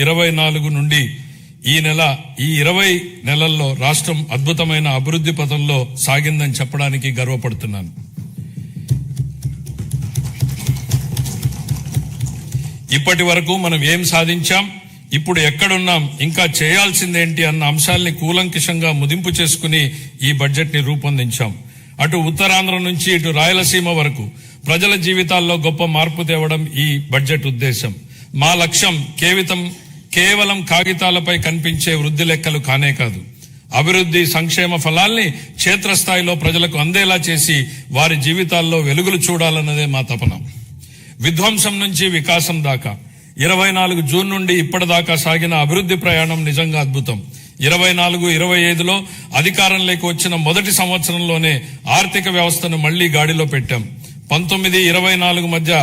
24 నుండి ఈ 20 నెలల్లో రాష్ట్రం అద్భుతమైన అభివృద్ధి పథంలో సాగిందని చెప్పడానికి గర్వపడుతున్నాను. ఇప్పటి వరకు మనం ఏం సాధించాం, ఇప్పుడు ఎక్కడున్నాం, ఇంకా చేయాల్సిందేంటి అన్న అంశాల్ని కూలంకషంగా ముదింపు చేసుకుని ఈ బడ్జెట్ ని రూపొందించాం. అటు ఉత్తరాంధ్ర నుంచి ఇటు రాయలసీమ వరకు ప్రజల జీవితాల్లో గొప్ప మార్పు తేవడం ఈ బడ్జెట్ ఉద్దేశం. మా లక్ష్యం కేవలం కాగితాలపై కనిపించే వృద్ధి లెక్కలు కానే కాదు, అభివృద్ధి సంక్షేమ ఫలాల్ని క్షేత్రస్థాయిలో ప్రజలకు అందేలా చేసి వారి జీవితాల్లో వెలుగులు చూడాలన్నదే మా తపన. విధ్వంసం నుంచి వికాసం దాకా 24 జూన్ నుండి ఇప్పటిదాకా సాగిన అభివృద్ధి ప్రయాణం నిజంగా అద్భుతం. 24-25లో అధికారంలోకి వచ్చిన మొదటి సంవత్సరంలోనే ఆర్థిక వ్యవస్థను మళ్లీ గాడిలో పెట్టాం. 19-24 మధ్య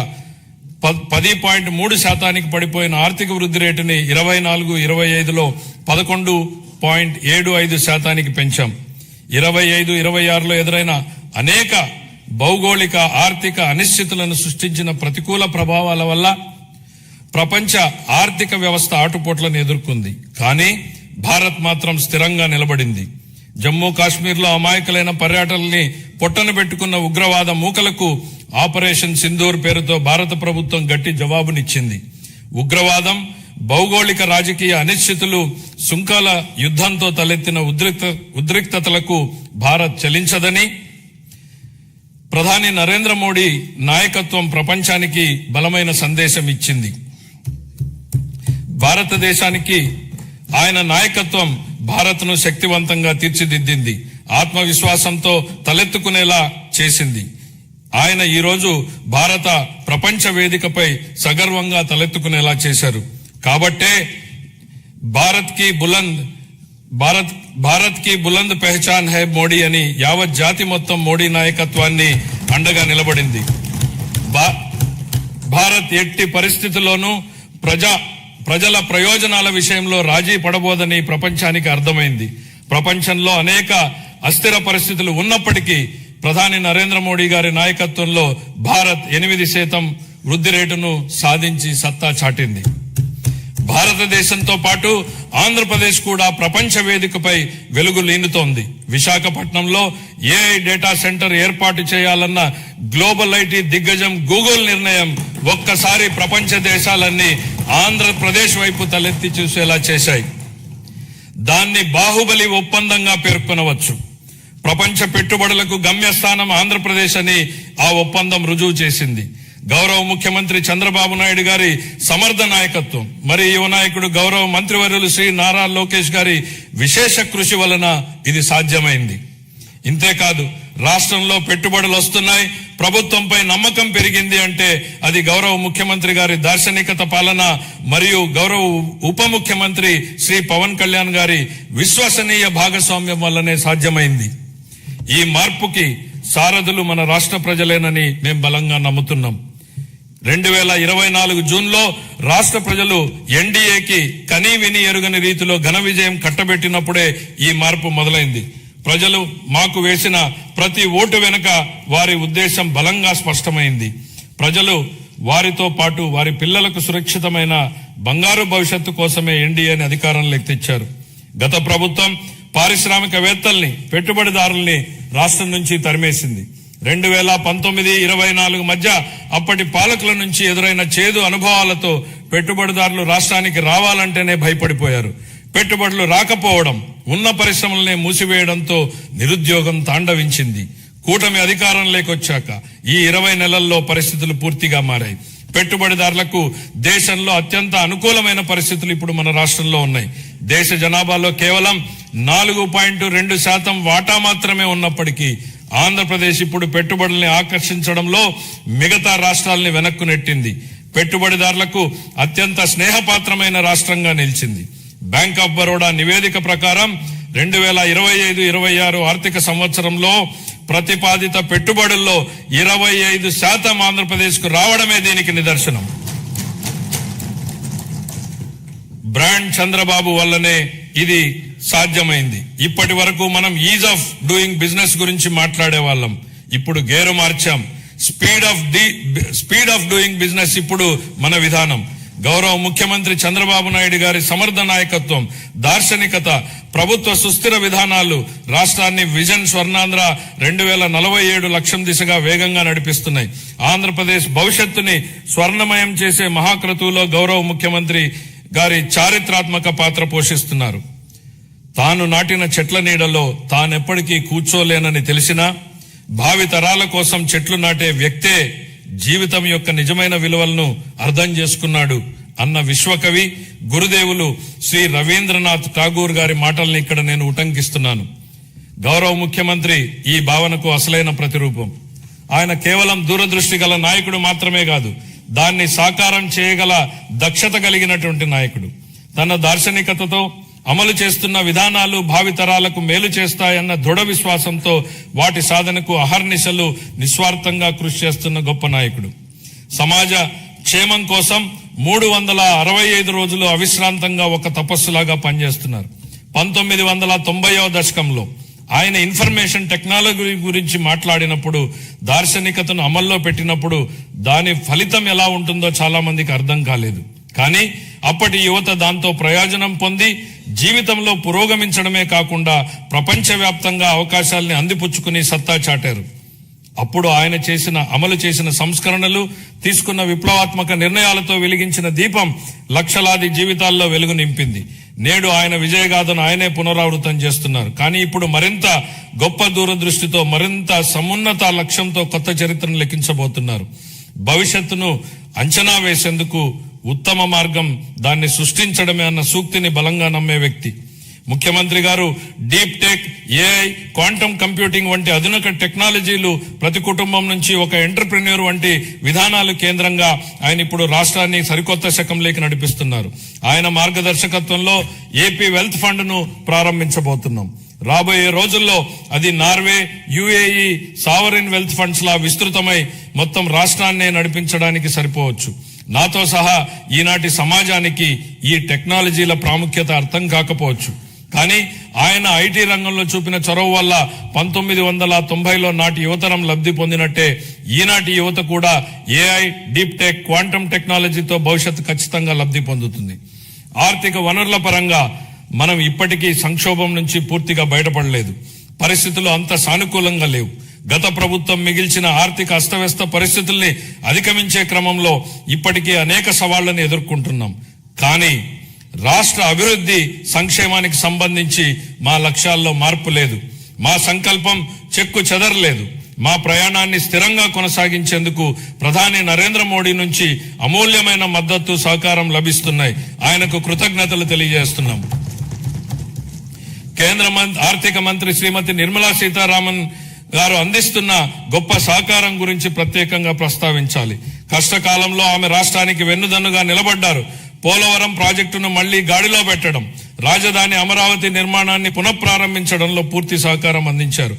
10.3% పడిపోయిన ఆర్థిక వృద్ధి రేటుని 24-25లో 11.75% పెంచాం. 25-26లో ఎదురైన అనేక భౌగోళిక ఆర్థిక అనిశ్చితులను సృష్టించిన ప్రతికూల ప్రభావాల వల్ల ప్రపంచ ఆర్థిక వ్యవస్థ ఆటుపోట్లను ఎదుర్కొంది. కానీ భారత్ మాత్రం స్థిరంగా నిలబడింది. జమ్మూ కాశ్మీర్లో అమాయకులైన పర్యాటకుల్ని పొట్టన పెట్టుకున్న ఉగ్రవాద మూకలకు ఆపరేషన్ సింధూర్ పేరుతో భారత ప్రభుత్వం గట్టి జవాబునిచ్చింది. ఉగ్రవాదం, భౌగోళిక రాజకీయ అనిశ్చితులు, సుంకాల యుద్ధంతో తలెత్తిన ఉద్రిక్తతలకు భారత్ చలించదని ప్రధాని నరేంద్ర మోడీ నాయకత్వం ప్రపంచానికి బలమైన సందేశం ఇచ్చింది. భారతదేశానికి ఆయన నాయకత్వం భారత్ను శక్తివంతంగా తీర్చిదిద్దింది, ఆత్మవిశ్వాసంతో తలెత్తుకునేలా చేసింది. ఆయన ఈరోజు భారత ప్రపంచ వేదికపై సగర్వంగా తలెత్తుకునేలా చేశారు. కాబట్టే భారత్ కి బులంద్ పెహచాన్ హై మోడీ అని యావత్ జాతి మొత్తం మోడీ నాయకత్వాన్ని అండగా నిలబడింది. భారత్ ఎట్టి పరిస్థితుల్లోనూ ప్రజల ప్రయోజనాల విషయంలో రాజీ పడబోదని ప్రపంచానికి అర్థమైంది. ప్రపంచంలో అనేక అస్థిర పరిస్థితులు ఉన్నప్పటికీ ప్రధాని నరేంద్ర మోడీ గారి నాయకత్వంలో భారత్ 8% వృద్ధి రేటును సాధించి సత్తా చాటింది. భారతదేశంతో పాటు ఆంధ్రప్రదేశ్ కూడా ప్రపంచ వేదికపై వెలుగు లీనుతోంది. విశాఖపట్నంలో ఏఐ డేటా సెంటర్ ఏర్పాటు చేయాలన్న గ్లోబల్ ఐటీ దిగ్గజం గూగుల్ నిర్ణయం ఒక్కసారి ప్రపంచ దేశాలన్నీ ఆంధ్రప్రదేశ్ వైపు తలెత్తి చూసేలా చేశాయి. దాన్ని బాహుబలి ఒప్పందంగా పేర్కొనవచ్చు. ప్రపంచ పెట్టుబడులకు గమ్యస్థానం ఆంధ్రప్రదేశ్ అని ఆ ఒప్పందం రుజువు చేసింది. గౌరవ ముఖ్యమంత్రి చంద్రబాబు నాయుడు గారి సమర్థ నాయకత్వం, మరి యువ నాయకుడు గౌరవ మంత్రివర్యులు శ్రీ నారా లోకేష్ గారి విశేష కృషి వలన ఇది సాధ్యమైంది. ఇంతేకాదు, రాష్ట్రంలో పెట్టుబడులు వస్తున్నాయి, ప్రభుత్వంపై నమ్మకం పెరిగింది అంటే అది గౌరవ ముఖ్యమంత్రి గారి దార్శనికత పాలన మరియు గౌరవ ఉప ముఖ్యమంత్రి శ్రీ పవన్ కళ్యాణ్ గారి విశ్వసనీయ భాగస్వామ్యం వల్లనే సాధ్యమైంది. ఈ మార్పుకి సారథులు మన రాష్ట్ర ప్రజలేనని మేము బలంగా నమ్ముతున్నాం. 2024 జూన్లో రాష్ట్ర ప్రజలు ఎన్డీఏకి కనీ విని ఎరుగని రీతిలో ఘన విజయం కట్టబెట్టినప్పుడే ఈ మార్పు మొదలైంది. ప్రజలు మాకు వేసిన ప్రతి ఓటు వెనుక వారి ఉద్దేశం బలంగా స్పష్టమైంది. ప్రజలు వారితో పాటు వారి పిల్లలకు సురక్షితమైన బంగారు భవిష్యత్తు కోసమే ఎన్డీఏని అధికారంలోకి తెచ్చారు. గత ప్రభుత్వం పారిశ్రామికవేత్తల్ని, పెట్టుబడిదారుల్ని రాష్ట్రం నుంచి తరిమేసింది. 2019-24 మధ్య అప్పటి పాలకుల నుంచి ఎదురైన చేదు అనుభవాలతో పెట్టుబడిదారులు రాష్ట్రానికి రావాలంటేనే భయపడిపోయారు. పెట్టుబడులు రాకపోవడం, ఉన్న పరిశ్రమలనే మూసివేయడంతో నిరుద్యోగం తాండవించింది. కూటమి అధికారంలోకి వచ్చాక ఈ 20 నెలల్లో పరిస్థితులు పూర్తిగా మారాయి. పెట్టుబడిదారులకు దేశంలో అత్యంత అనుకూలమైన పరిస్థితులు ఇప్పుడు మన రాష్ట్రంలో ఉన్నాయి. దేశ జనాభాలో కేవలం 4.2% వాటా మాత్రమే ఉన్నప్పటికీ ఆంధ్రప్రదేశ్ ఇప్పుడు పెట్టుబడుల్ని ఆకర్షించడంలో మిగతా రాష్ట్రాలని వెనక్కు నెట్టింది. పెట్టుబడిదారులకు అత్యంత స్నేహపాత్రమైన రాష్ట్రంగా నిలిచింది. బ్యాంక్ ఆఫ్ బరోడా నివేదిక ప్రకారం 2025-26 ఆర్థిక సంవత్సరంలో ప్రతిపాదిత పెట్టుబడుల్లో 25% ఆంధ్రప్రదేశ్ కు రావడమే దీనికి నిదర్శనం. బ్రాండ్ చంద్రబాబు వల్లనే ఇది సాధ్యమైంది. ఇప్పటి వరకు మనం ఈజ్ ఆఫ్ డూయింగ్ బిజినెస్ గురించి మాట్లాడే వాళ్ళం, ఇప్పుడు గేరు మార్చాం. స్పీడ్ ఆఫ్ డూయింగ్ బిజినెస్ ఇప్పుడు మన విధానం. గౌరవ ముఖ్యమంత్రి చంద్రబాబు నాయుడు గారి సమర్థ నాయకత్వం, దార్శనికత, ప్రభుత్వ సుస్థిర విధానాలు రాష్ట్రాన్ని విజన్ స్వర్ణాంధ్ర 2047 లక్ష్యం దిశగా వేగంగా నడిపిస్తున్నాయి. ఆంధ్రప్రదేశ్ భవిష్యత్తుని స్వర్ణమయం చేసే మహాక్రతువులో గౌరవ ముఖ్యమంత్రి గారి చారిత్రాత్మక పాత్ర పోషిస్తున్నారు. తాను నాటిన చెట్ల నీడలో తానెప్పటికీ కూర్చోలేనని తెలిసినా భావి తరాల కోసం చెట్లు నాటే వ్యక్తే జీవితం యొక్క నిజమైన విలువలను అర్థం చేసుకున్నాడు అన్న విశ్వకవి గురుదేవులు శ్రీ రవీంద్రనాథ్ ఠాగూర్ గారి మాటల్ని ఇక్కడ నేను ఉటంకిస్తున్నాను. గౌరవ ముఖ్యమంత్రి ఈ భావనకు అసలైన ప్రతిరూపం. ఆయన కేవలం దూరదృష్టి గల నాయకుడు మాత్రమే కాదు, దాన్ని సాకారం చేయగల దక్షత కలిగినటువంటి నాయకుడు. తన దార్శనికతతో అమలు చేస్తున్న విధానాలు భావితరాలకు మేలు చేస్తాయన్న దృఢ విశ్వాసంతో వాటి సాధనకు అహర్నిశలు నిస్వార్థంగా కృషి చేస్తున్న గొప్ప నాయకుడు. సమాజ క్షేమం కోసం 365 రోజులు అవిశ్రాంతంగా ఒక తపస్సులాగా పనిచేస్తున్నారు. 1990వ దశకంలో ఆయన ఇన్ఫర్మేషన్ టెక్నాలజీ గురించి మాట్లాడినప్పుడు, దార్శనికతను అమల్లో పెట్టినప్పుడు దాని ఫలితం ఎలా ఉంటుందో చాలా మందికి అర్థం కాలేదు. కానీ అప్పటి యువత దాంతో ప్రయోజనం పొంది జీవితంలో పురోగమించడమే కాకుండా ప్రపంచవ్యాప్తంగా అవకాశాల్ని అందిపుచ్చుకుని సత్తా చాటారు. అప్పుడు ఆయన అమలు చేసిన సంస్కరణలు, తీసుకున్న విప్లవాత్మక నిర్ణయాలతో వెలిగించిన దీపం లక్షలాది జీవితాల్లో వెలుగు నింపింది. నేడు ఆయన విజయగాథను ఆయనే పునరావృతం చేస్తున్నారు. కానీ ఇప్పుడు మరింత గొప్ప దూరదృష్టితో, మరింత సమున్నత లక్ష్యంతో కొత్త చరిత్రను లిఖించబోతున్నారు. భవిష్యత్తును అంచనా వేసేందుకు ఉత్తమ మార్గం దాన్ని సృష్టించడమే అన్న సూక్తిని బలంగా నమ్మే వ్యక్తి ముఖ్యమంత్రి గారు. Deep tech, AI, quantum computing వంటి ఆధునిక టెక్నాలజీలు, ప్రతి కుటుంబం నుంచి ఒక ఎంటర్ప్రెన్యూర్ వంటి విధానాలు కేంద్రంగా ఆయన ఇప్పుడు రాష్ట్రాన్ని సరికొత్త శకంలోకి నడిపిస్తున్నారు. ఆయన మార్గదర్శకత్వంలో ఏపీ వెల్త్ ఫండ్ ను ప్రారంభించబోతున్నాం. రాబోయే రోజుల్లో అది Norway, UAE sovereign wealth funds లా విస్తృతమై మొత్తం రాష్ట్రాన్నే నడిపించడానికి సరిపోవచ్చు. నాతో సహా ఈనాటి సమాజానికి ఈ టెక్నాలజీల ప్రాముఖ్యత అర్థం కాకపోవచ్చు. కానీ ఆయన ఐటీ రంగంలో చూపిన చొరవ వల్ల 1990లో నాటి యువతరం లబ్ధి పొందినట్టే ఈనాటి యువత కూడా ఏఐ, డీప్ టెక్, క్వాంటమ్ టెక్నాలజీతో భవిష్యత్తు ఖచ్చితంగా లబ్ధి పొందుతుంది. ఆర్థిక వనరుల పరంగా మనం ఇప్పటికీ సంక్షోభం నుంచి పూర్తిగా బయటపడలేదు. పరిస్థితులు అంత సానుకూలంగా లేవు. గత ప్రభుత్వం మిగిల్చిన ఆర్థిక అస్తవ్యస్త పరిస్థితుల్ని అధిగమించే క్రమంలో ఇప్పటికీ అనేక సవాళ్లను ఎదుర్కొంటున్నాం. కానీ రాష్ట్ర అభివృద్ధి, సంక్షేమానికి సంబంధించి మా లక్ష్యాల్లో మార్పు లేదు. మా సంకల్పం చెక్కు చెదరలేదు. మా ప్రయాణాన్ని స్థిరంగా కొనసాగించేందుకు ప్రధాని నరేంద్ర మోడీ నుంచి అమూల్యమైన మద్దతు, సహకారం లభిస్తున్నాయి. ఆయనకు కృతజ్ఞతలు తెలియజేస్తున్నాం. కేంద్ర ఆర్థిక మంత్రి శ్రీమతి నిర్మలా సీతారామన్ గారు అందిస్తున్న గొప్ప సహకారం గురించి ప్రత్యేకంగా ప్రస్తావించాలి. కష్టకాలంలో ఆమె రాష్ట్రానికి వెన్నుదన్నుగా నిలబడ్డారు. పోలవరం ప్రాజెక్టును మళ్లీ గాడిలో పెట్టడం, రాజధాని అమరావతి నిర్మాణాన్ని పునఃప్రారంభించడంలో పూర్తి సహకారం అందించారు.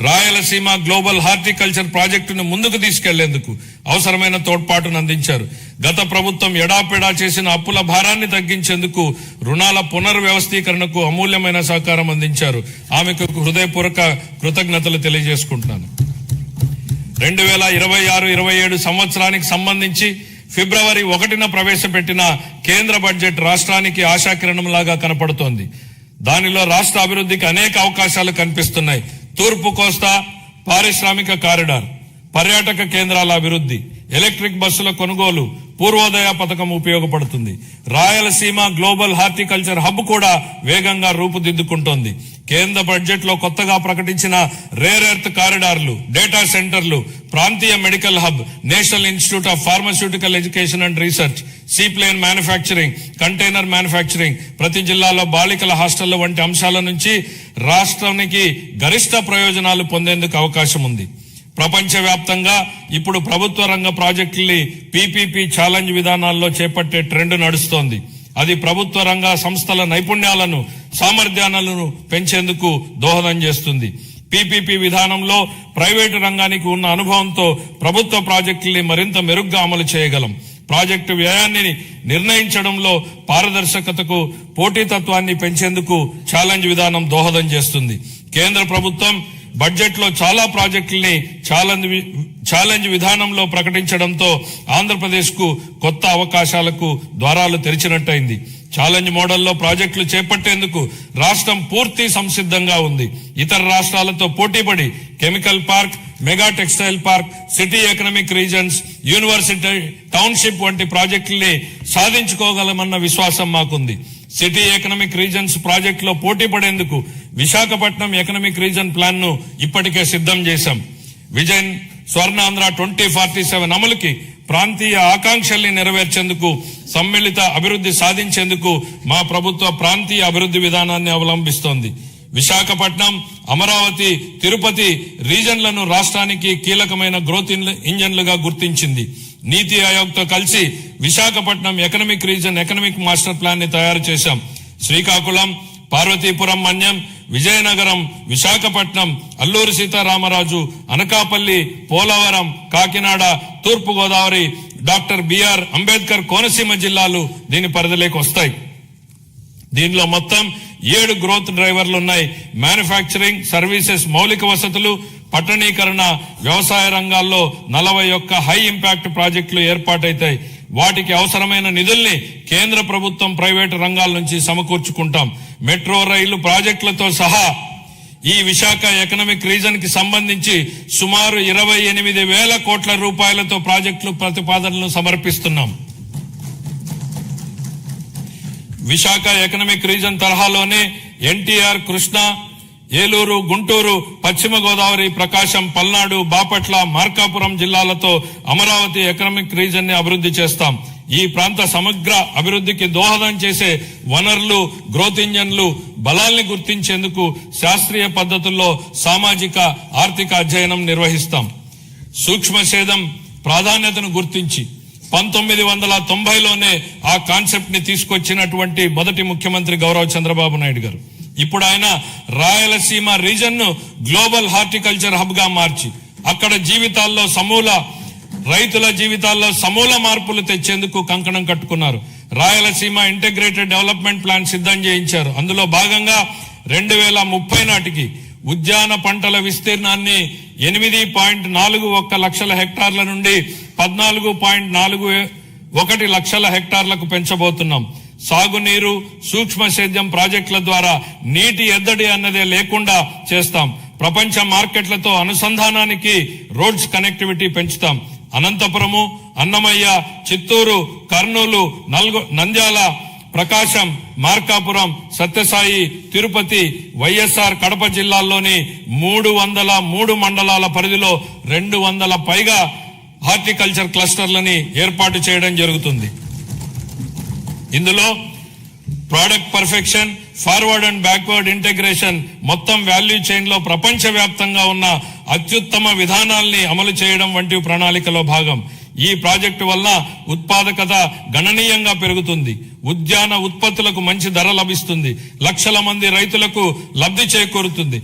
రాయలసీమ గ్లోబల్ హార్టికల్చర్ ప్రాజెక్టును ముందుకు తీసుకెళ్లేందుకు అవసరమైన తోడ్పాటును అందించారు. గత ప్రభుత్వం ఎడాపెడా చేసిన అప్పుల భారాన్ని తగ్గించేందుకు రుణాల పునర్వ్యవస్థీకరణకు అమూల్యమైన సహకారం అందించారు. ఆమెకు హృదయపూర్వక కృతజ్ఞతలు తెలియజేసుకుంటున్నాను. 2026-27 సంవత్సరానికి సంబంధించి ఫిబ్రవరి 1న ప్రవేశపెట్టిన కేంద్ర బడ్జెట్ రాష్ట్రానికి ఆశాకిరణంలాగా కనపడుతోంది. దానిలో రాష్ట్ర అభివృద్ధికి అనేక అవకాశాలు కనిపిస్తున్నాయి. తూర్పు కోస్తా పారిశ్రామిక కారిడార్, పర్యాటక కేంద్రాల అభివృద్ధి, ఎలక్ట్రిక్ బస్సుల కొనుగోలు, పూర్వోదయ పథకం ఉపయోగపడుతుంది. రాయలసీమ గ్లోబల్ హార్టికల్చర్ హబ్ కూడా వేగంగా రూపుదిద్దుకుంటోంది. కేంద్ర బడ్జెట్ లో కొత్తగా ప్రకటించిన రేర్ ఎర్త్ కారిడార్లు, డేటా సెంటర్లు, ప్రాంతీయ medical hub, national institute of pharmaceutical education and research, seaplane manufacturing, container manufacturing, ప్రతి జిల్లాలో బాలికల హాస్టళ్ల వంటి అంశాల నుంచి రాష్ట్రానికి గరిష్ట ప్రయోజనాలు పొందేందుకు అవకాశం ఉంది. ప్రపంచవ్యాప్తంగా ఇప్పుడు ప్రభుత్వ రంగ ప్రాజెక్టుల్ని పీపీపీ ఛాలెంజ్ విధానాల్లో చేపట్టే ట్రెండ్ నడుస్తోంది. అది ప్రభుత్వ రంగ సంస్థల నైపుణ్యాలను, సామర్థ్యాలను పెంచేందుకు దోహదం చేస్తుంది. పీపీపీ విధానంలో ప్రైవేటు రంగానికి ఉన్న అనుభవంతో ప్రభుత్వ ప్రాజెక్టుల్ని మరింత మెరుగ్గా అమలు చేయగలం. ప్రాజెక్టు వ్యయాన్ని నిర్ణయించడంలో పారదర్శకతకు, పోటీతత్వాన్ని పెంచేందుకు ఛాలెంజ్ విధానం దోహదం చేస్తుంది. కేంద్ర ప్రభుత్వం బడ్జెట్ లో చాలా ప్రాజెక్టుల్ని ఛాలెంజ్ విధానంలో ప్రకటించడంతో ఆంధ్రప్రదేశ్ కు కొత్త అవకాశాలకు ద్వారాలు తెరిచినట్టయింది. ఛాలెంజ్ మోడల్లో ప్రాజెక్టులు చేపట్టేందుకు రాష్ట్రం పూర్తి సంసిద్ధంగా ఉంది. ఇతర రాష్ట్రాలతో పోటీపడి chemical park, mega textile park, city economic reasons, university township వంటి ప్రాజెక్టుల్ని సాధించుకోగలమన్న విశ్వాసం మాకుంది. సిటీ ఎకనామిక్ రీజన్స్ ప్రాజెక్టులో పోటీ పడేందుకు విశాఖపట్నం ఎకనామిక్ రీజన్ ప్లాన్ ను ఇప్పటికే సిద్ధం చేశాం. విజన్ స్వర్ణాంధ్ర 2047 అమలుకి ప్రాంతీయ ఆకాంక్షల్ని నెరవేర్చేందుకు, సమ్మిళిత అభివృద్ధి సాధించేందుకు మా ప్రభుత్వ ప్రాంతీయ అభివృద్ధి విధానాన్ని అవలంబిస్తోంది. విశాఖపట్నం, అమరావతి, తిరుపతి రీజన్లను రాష్ట్రానికి కీలకమైన గ్రోత్ ఇంజన్లుగా గుర్తించింది. నీతి ఆయోగ్ తో కలిసి Visakhapatnam economic reason economic master plan ని తయారు చేశాం. శ్రీకాకుళం, పార్వతీపురం మన్యం, విజయనగరం, విశాఖపట్నం, అల్లూరి సీతారామరాజు, అనకాపల్లి, పోలవరం, కాకినాడ, తూర్పు గోదావరి, డాక్టర్ బిఆర్ అంబేద్కర్ కోనసీమ జిల్లాలు దీని పరిధిలోకి వస్తాయి. దీనిలో మొత్తం 7 గ్రోత్ డ్రైవర్లు ఉన్నాయి. మ్యానుఫ్యాక్చరింగ్, సర్వీసెస్, మౌలిక వసతులు, పట్టణీకరణ, వ్యవసాయ రంగాల్లో 41 హై ఇంపాక్ట్ ప్రాజెక్టులు ఏర్పాటైతాయి. వాటికి అవసరమైన నిధుల్ని కేంద్ర ప్రభుత్వం, ప్రైవేటు రంగాల నుంచి సమకూర్చుకుంటాం. మెట్రో రైలు ప్రాజెక్టులతో సహా ఈ విశాఖ ఎకనామిక్ రీజన్ కి సంబంధించి సుమారు 28,000 కోట్ల రూపాయలతో ప్రాజెక్టులు ప్రతిపాదనలు సమర్పిస్తున్నాం. విశాఖ ఎకనామిక్ రీజన్ తరహాలోనే ఎన్టీఆర్, కృష్ణా, ఏలూరు, గుంటూరు, పశ్చిమ గోదావరి, ప్రకాశం, పల్నాడు, బాపట్ల, మార్కాపురం జిల్లాలతో అమరావతి ఎకనామిక్ రీజన్ ని అభివృద్ధి చేస్తాం. ఈ ప్రాంత సమగ్ర అభివృద్ధికి దోహదం చేసే వనరులు, గ్రోత్ ఇంజన్లు, బలాల్ని గుర్తించేందుకు శాస్త్రీయ పద్ధతుల్లో సామాజిక, ఆర్థిక అధ్యయనం నిర్వహిస్తాం. సూక్ష్మ సేద్యం ప్రాధాన్యతను గుర్తించి 1990లోనే ఆ కాన్సెప్ట్ ని తీసుకొచ్చినటువంటి మొదటి ముఖ్యమంత్రి గౌరవ్ చంద్రబాబు నాయుడు గారు. ఇప్పుడు ఆయన రాయలసీమ రీజన్ ను గ్లోబల్ హార్టికల్చర్ హబ్ గా మార్చి అక్కడ రైతుల జీవితాల్లో సమూల మార్పులు తెచ్చేందుకు కంకణం కట్టుకున్నారు. రాయలసీమ ఇంటిగ్రేటెడ్ డెవలప్మెంట్ ప్లాన్ సిద్ధం చేయించారు. అందులో భాగంగా 2030 నాటికి ఉద్యాన పంటల విస్తీర్ణాన్ని 8.41 లక్షల హెక్టార్ల నుండి 14.41 లక్షల హెక్టార్లకు పెంచబోతున్నాం. సాగునీరు, సూక్ష్మ సేద్యం ప్రాజెక్టుల ద్వారా నీటి ఎద్దడి అన్నదే లేకుండా చేస్తాం. ప్రపంచ మార్కెట్లతో అనుసంధానానికి రోడ్స్ కనెక్టివిటీ పెంచుతాం. అనంతపురము, అన్నమయ్య, చిత్తూరు, కర్నూలు, నంద్యాల, ప్రకాశం, మార్కాపురం, సత్యసాయి, తిరుపతి, వైఎస్ఆర్ కడప జిల్లాల్లోని 303 మండలాల పరిధిలో 200 పైగా హార్టికల్చర్ క్లస్టర్లని ఏర్పాటు చేయడం జరుగుతుంది. ఇందులో product perfection, forward and backward integration, మొత్తం వాల్యూ చైన్ లో ప్రపంచ వ్యాప్తంగా ఉన్న అత్యుత్తమ విధానాల్ని అమలు చేయడం వంటి ప్రణాళికలో భాగం. ఈ ప్రాజెక్టు వల్ల ఉత్పాదకత గణనీయంగా పెరుగుతుంది. ఉద్యాన ఉత్పత్తులకు మంచి ధర లభిస్తుంది. లక్షల మంది రైతులకు లబ్ధి చేకూరుతుంది.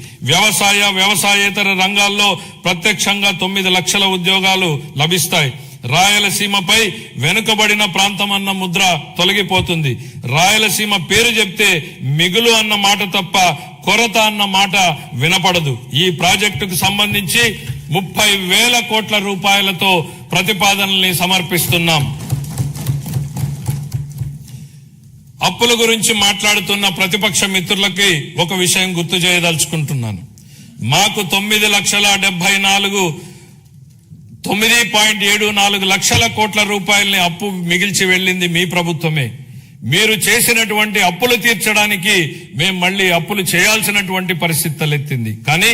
వ్యవసాయేతర రంగాల్లో ప్రత్యక్షంగా 9 లక్షల ఉద్యోగాలు లభిస్తాయి. రాయలసీమపై వెనుకబడిన ప్రాంతం అన్న ముద్ర తొలగిపోతుంది. రాయలసీమ పేరు చెప్తే మిగులు అన్న మాట తప్ప కొరత అన్న మాట వినపడదు. ఈ ప్రాజెక్టుకు సంబంధించి 30,000 కోట్ల రూపాయలతో ప్రతిపాదనల్ని సమర్పిస్తున్నాం. అప్పుల గురించి మాట్లాడుతున్న ప్రతిపక్ష మిత్రులకి ఒక విషయం గుర్తు చేయదలుచుకుంటున్నాను. మాకు 9,74 లక్షల కోట్ల రూపాయలని అప్పు మిగిల్చి వెళ్లింది మీ ప్రభుత్వమే. మీరు చేసినటువంటి అప్పులు తీర్చడానికి మేము మళ్లీ అప్పులు చేయాల్సినటువంటి పరిస్థితి తలెత్తింది. కానీ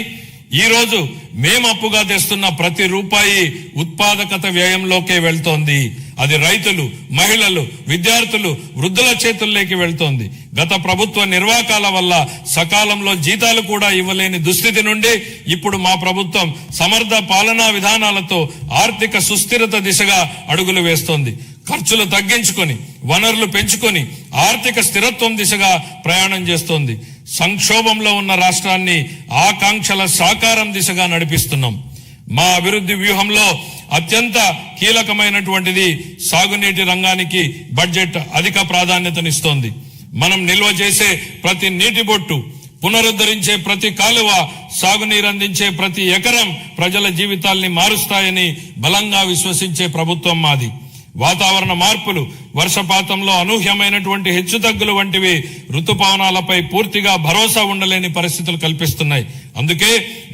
ఈ రోజు మేము అప్పుగా తెస్తున్న ప్రతి రూపాయి ఉత్పాదకత వ్యయంలోకే వెళ్తోంది. అది రైతులు, మహిళలు, విద్యార్థులు, వృద్ధుల చేతుల్లోకి వెళ్తోంది. గత ప్రభుత్వ నిర్వాకాల వల్ల సకాలంలో జీతాలు కూడా ఇవ్వలేని దుస్థితి నుండి ఇప్పుడు మా ప్రభుత్వం సమర్థ పాలనా విధానాలతో ఆర్థిక సుస్థిరత దిశగా అడుగులు వేస్తోంది. ఖర్చులు తగ్గించుకొని, వనరులు పెంచుకొని ఆర్థిక స్థిరత్వం దిశగా ప్రయాణం చేస్తోంది. సంక్షోభంలో ఉన్న రాష్ట్రాన్ని ఆకాంక్షల సాకారం దిశగా నడిపిస్తున్నాం. మా అభివృద్ధి వ్యూహంలో అత్యంత కీలకమైనటువంటిది సాగునీటి రంగానికి బడ్జెట్ అధిక ప్రాధాన్యతనిస్తోంది. మనం నిల్వ చేసే ప్రతి నీటి బొట్టు, పునరుద్ధరించే ప్రతి కాలువ, సాగునీరందించే ప్రతి ఎకరం ప్రజల జీవితాల్ని మారుస్తాయని బలంగా విశ్వసించే ప్రభుత్వం మాది. వాతావరణ మార్పులు, వర్షపాతంలో అనూహ్యమైనటువంటి హెచ్చుతగ్గులు వంటివి ఋతుపవనాలపై పూర్తిగా భరోసా ఉండలేని పరిస్థితులు కల్పిస్తున్నాయి. అందుకే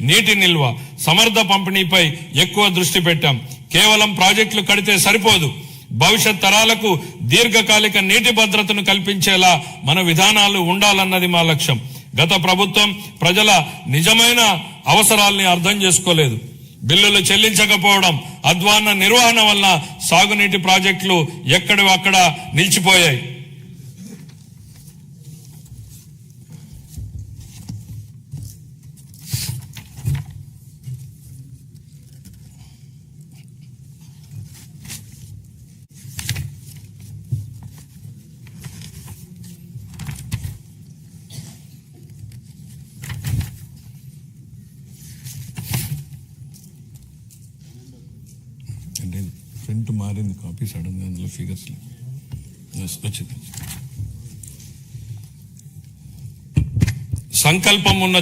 నీటి నిల్వ, సమర్థ పంపిణీపై ఎక్కువ దృష్టి పెట్టాం. కేవలం ప్రాజెక్టులు కడితే సరిపోదు. భవిష్యత్ తరాలకు దీర్ఘకాలిక నీటి భద్రతను కల్పించేలా మన విధానాలు ఉండాలన్నది మా లక్ష్యం. గత ప్రభుత్వం ప్రజల నిజమైన అవసరాల్ని అర్థం చేసుకోలేదు. బిల్లులు చెల్లించకపోవడం, అధ్వాన్న నిర్వహణ వల్ల సాగునీటి ప్రాజెక్టులు ఎక్కడివక్కడ నిలిచిపోయాయి. ప్రింట్ మారింది, కాపీ సడన్ గా అందులో ఫిగర్స్ వచ్చింది. సంకల్పం ఉన్న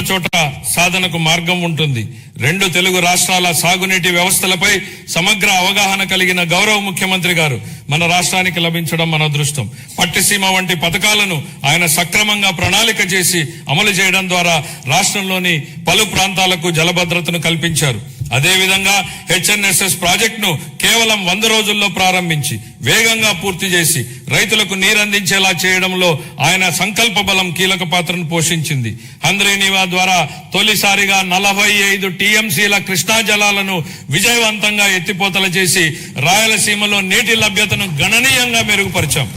చోట సాధనకు మార్గం ఉంటుంది. 2 తెలుగు రాష్ట్రాల సాగునీటి వ్యవస్థలపై సమగ్ర అవగాహన కలిగిన గౌరవ ముఖ్యమంత్రి గారు మన రాష్ట్రానికి లభించడం మన అదృష్టం. పట్టిసీమ వంటి పథకాలను ఆయన సక్రమంగా ప్రణాళిక చేసి అమలు చేయడం ద్వారా రాష్ట్రంలోని పలు ప్రాంతాలకు జలభద్రతను కల్పించారు. అదేవిధంగా హెచ్ఎన్ఎస్ఎస్ ప్రాజెక్టును కేవలం 100 రోజుల్లో ప్రారంభించి వేగంగా పూర్తి చేసి రైతులకు నీరందించేలా చేయడంలో ఆయన సంకల్ప బలం కీలక పాత్రను పోషించింది. హంద్రీనీవా ద్వారా తొలిసారిగా 45 టీఎంసీల కృష్ణా జలాలను విజయవంతంగా ఎత్తిపోతల చేసి రాయలసీమలో నీటి లభ్యతను గణనీయంగా మెరుగుపరిచాం.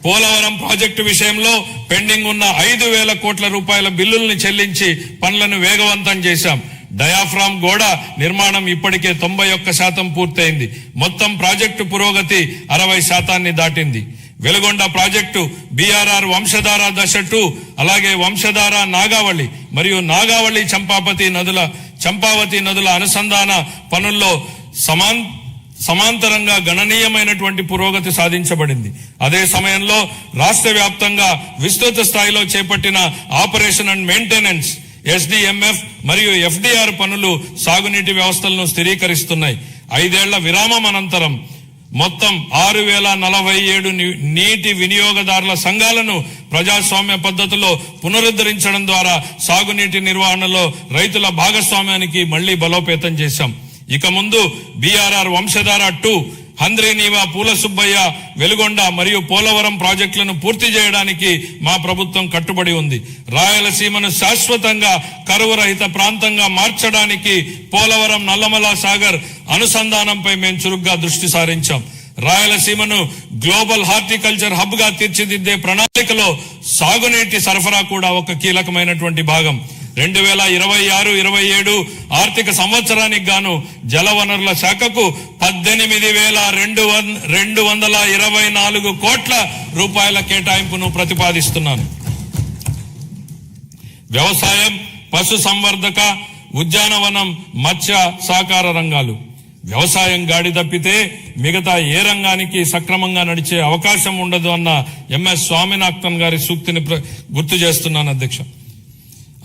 పోలవరం ప్రాజెక్టు విషయంలో పెండింగ్ ఉన్న 5,000 కోట్ల రూపాయల బిల్లుల్ని చెల్లించి పనులను వేగవంతం చేశాం. డయాఫ్రామ్ గోడ నిర్మాణం ఇప్పటికే 91% పూర్తయింది. మొత్తం ప్రాజెక్టు పురోగతి 60% దాటింది. వెలుగొండ ప్రాజెక్టు, బీఆర్ఆర్ వంశధార దశ 2, అలాగే వంశధార నాగావళి మరియు నాగావళి చంపావతి నదుల అనుసంధాన పనుల్లో సమాంతరంగా గణనీయమైనటువంటి పురోగతి సాధించబడింది. అదే సమయంలో రాష్ట్ర వ్యాప్తంగా విస్తృత స్థాయిలో చేపట్టిన ఆపరేషన్ అండ్ మెయింటెనెన్స్, ఎస్డిఎంఎఫ్ మరియు ఎఫ్డిఆర్ పనులు సాగునీటి వ్యవస్థలను స్థిరీకరిస్తున్నాయి. 5 ఏళ్ల విరామం అనంతరం మొత్తం 6,047 నీటి వినియోగదారుల సంఘాలను ప్రజాస్వామ్య పద్ధతిలో పునరుద్ధరించడం ద్వారా సాగునీటి నిర్వహణలో రైతుల భాగస్వామ్యానికి మళ్లీ బలోపేతం చేశాం. ఇక ముందు బీఆర్ఆర్ వంశధార 2, హంద్రీనీవా, పూల సుబ్బయ్య, వెలుగొండ మరియు పోలవరం ప్రాజెక్టులను పూర్తి చేయడానికి మా ప్రభుత్వం కట్టుబడి ఉంది. రాయలసీమను శాశ్వతంగా కరువు రహిత ప్రాంతంగా మార్చడానికి పోలవరం నల్లమల సాగర్ అనుసంధానంపై మేము చురుగ్గా దృష్టి సారించాం. రాయలసీమను గ్లోబల్ హార్టికల్చర్ హబ్ గా తీర్చిదిద్దే ప్రణాళికలో సాగునీటి సరఫరా కూడా ఒక కీలకమైనటువంటి భాగం. 2026-27 ఆర్థిక సంవత్సరానికి గాను జలవనరుల శాఖకు 18,224 కోట్ల రూపాయల కేటాయింపును ప్రతిపాదిస్తున్నాను. వ్యవసాయం, పశు సంవర్ధక, ఉద్యానవనం, మత్స్య సహకార రంగాలు. వ్యవసాయం గాడి తప్పితే మిగతా ఏ రంగానికి సక్రమంగా నడిచే అవకాశం ఉండదు అన్న ఎంఎస్ స్వామినాథన్ గారి సూక్తిని గుర్తు చేస్తున్నాను అధ్యక్ష.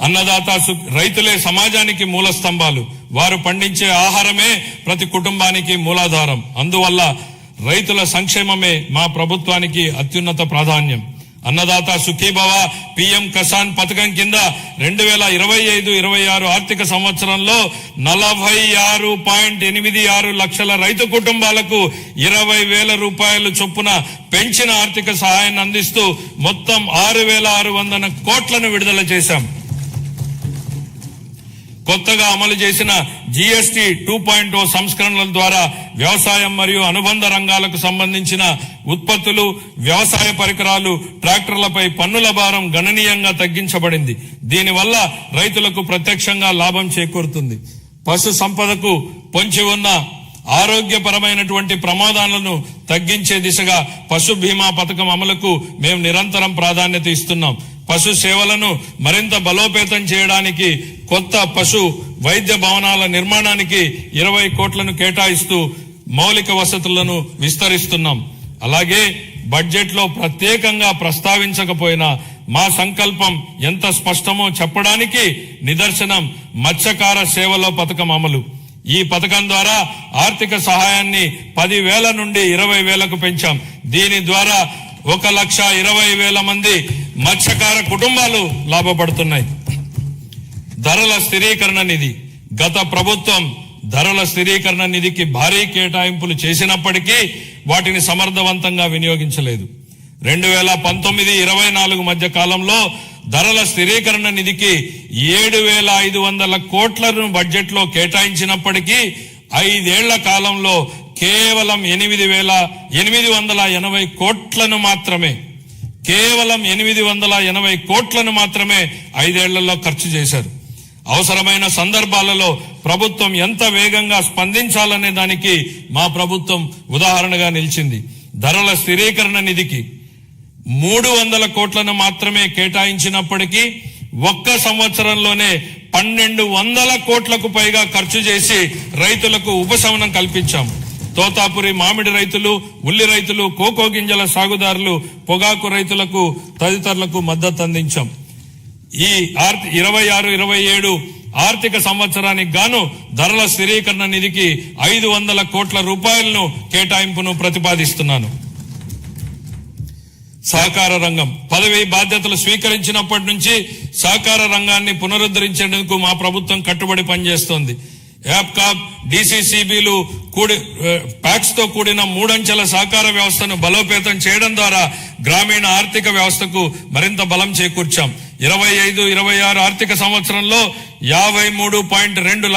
అన్నదాత రైతులే సమాజానికి మూల స్తంభాలు. వారు పండించే ఆహారమే ప్రతి కుటుంబానికి మూలాధారం. అందువల్ల రైతుల సంక్షేమమే మా ప్రభుత్వానికి అత్యున్నత ప్రాధాన్యం. అన్నదాత సుఖీభవ పిఎం కిసాన్ పథకం కింద 2025-26 ఆర్థిక సంవత్సరంలో 46.86 లక్షల రైతు కుటుంబాలకు 20,000 రూపాయలు చొప్పున పెంచిన ఆర్థిక సహాయాన్ని అందిస్తూ మొత్తం 6,600 కోట్లను విడుదల చేశాం. కొత్తగా అమలు చేసిన జీఎస్టీ 2.0 సంస్కరణల ద్వారా వ్యవసాయం మరియు అనుబంధ రంగాలకు సంబంధించిన ఉత్పత్తులు, వ్యవసాయ పరికరాలు, ట్రాక్టర్లపై పన్నుల భారం గణనీయంగా తగ్గించబడింది. దీనివల్ల రైతులకు ప్రత్యక్షంగా లాభం చేకూరుతుంది. పశు సంపదకు పొంచి ఉన్న ఆరోగ్యపరమైనటువంటి ప్రమాదాలను తగ్గించే దిశగా పశు బీమా పథకం అమలుకు మేము నిరంతరం ప్రాధాన్యత ఇస్తున్నాం. పశు సేవలను మరింత బలోపేతం చేయడానికి కొత్త పశు వైద్య భవనాల నిర్మాణానికి 20 కోట్లను కేటాయిస్తూ మౌలిక వసతులను విస్తరిస్తున్నాం. అలాగే బడ్జెట్ లో ప్రత్యేకంగా ప్రస్తావించకపోయినా మా సంకల్పం ఎంత స్పష్టమో చెప్పడానికి నిదర్శనం మత్స్యకార సేవలో పథకం అమలు. ఈ పథకం ద్వారా ఆర్థిక సహాయాన్ని 10,000 నుండి 20,000కు పెంచాం. దీని ద్వారా 1,20,000 మంది మత్స్యకార కుటుంబాలు లాభపడుతున్నాయి. ధరల స్థిరీకరణ నిధి. గత ప్రభుత్వం ధరల స్థిరీకరణ నిధికి భారీ కేటాయింపులు చేసినప్పటికీ వాటిని సమర్థవంతంగా వినియోగించలేదు. 2019-24 మధ్య కాలంలో ధరల స్థిరీకరణ నిధికి 7,500 కోట్లను బడ్జెట్ లో కేటాయించినప్పటికీ 5 ఏళ్ల కాలంలో కేవలం 8,880 కోట్లను మాత్రమే కేవలం 880 కోట్లను మాత్రమే 5 ఏళ్లలో ఖర్చు చేశారు. అవసరమైన సందర్భాలలో ప్రభుత్వం ఎంత వేగంగా స్పందించాలనే దానికి మా ప్రభుత్వం ఉదాహరణగా నిలిచింది. ధరల స్థిరీకరణ నిధికి 300 కోట్లను మాత్రమే కేటాయించినప్పటికీ ఒక్క సంవత్సరంలోనే 1,200 కోట్లకు పైగా ఖర్చు చేసి రైతులకు ఉపశమనం కల్పించాం. తోతాపురి మామిడి రైతులు, ఉల్లి రైతులు, కోకో గింజల సాగుదారులు, పొగాకు రైతులకు తదితరులకు మద్దతు అందించాం. ఈ 26-27 ఆర్థిక సంవత్సరానికి గాను ధరల స్థిరీకరణ నిధికి 500 కోట్ల రూపాయలను కేటాయింపును ప్రతిపాదిస్తున్నాను. సహకార రంగం. పదవి బాధ్యతలు స్వీకరించినప్పటి నుంచి సహకార రంగాన్ని పునరుద్ధరించేందుకు మా ప్రభుత్వం కట్టుబడి పనిచేస్తోంది. యాప్కాప్, డిసిసిబిలు ప్యాక్స్ తో కూడిన 3 అంచెల సహకార వ్యవస్థను బలోపేతం చేయడం ద్వారా గ్రామీణ ఆర్థిక వ్యవస్థకు మరింత బలం చేకూర్చాం. 25-26 ఆర్థిక సంవత్సరంలో 53.2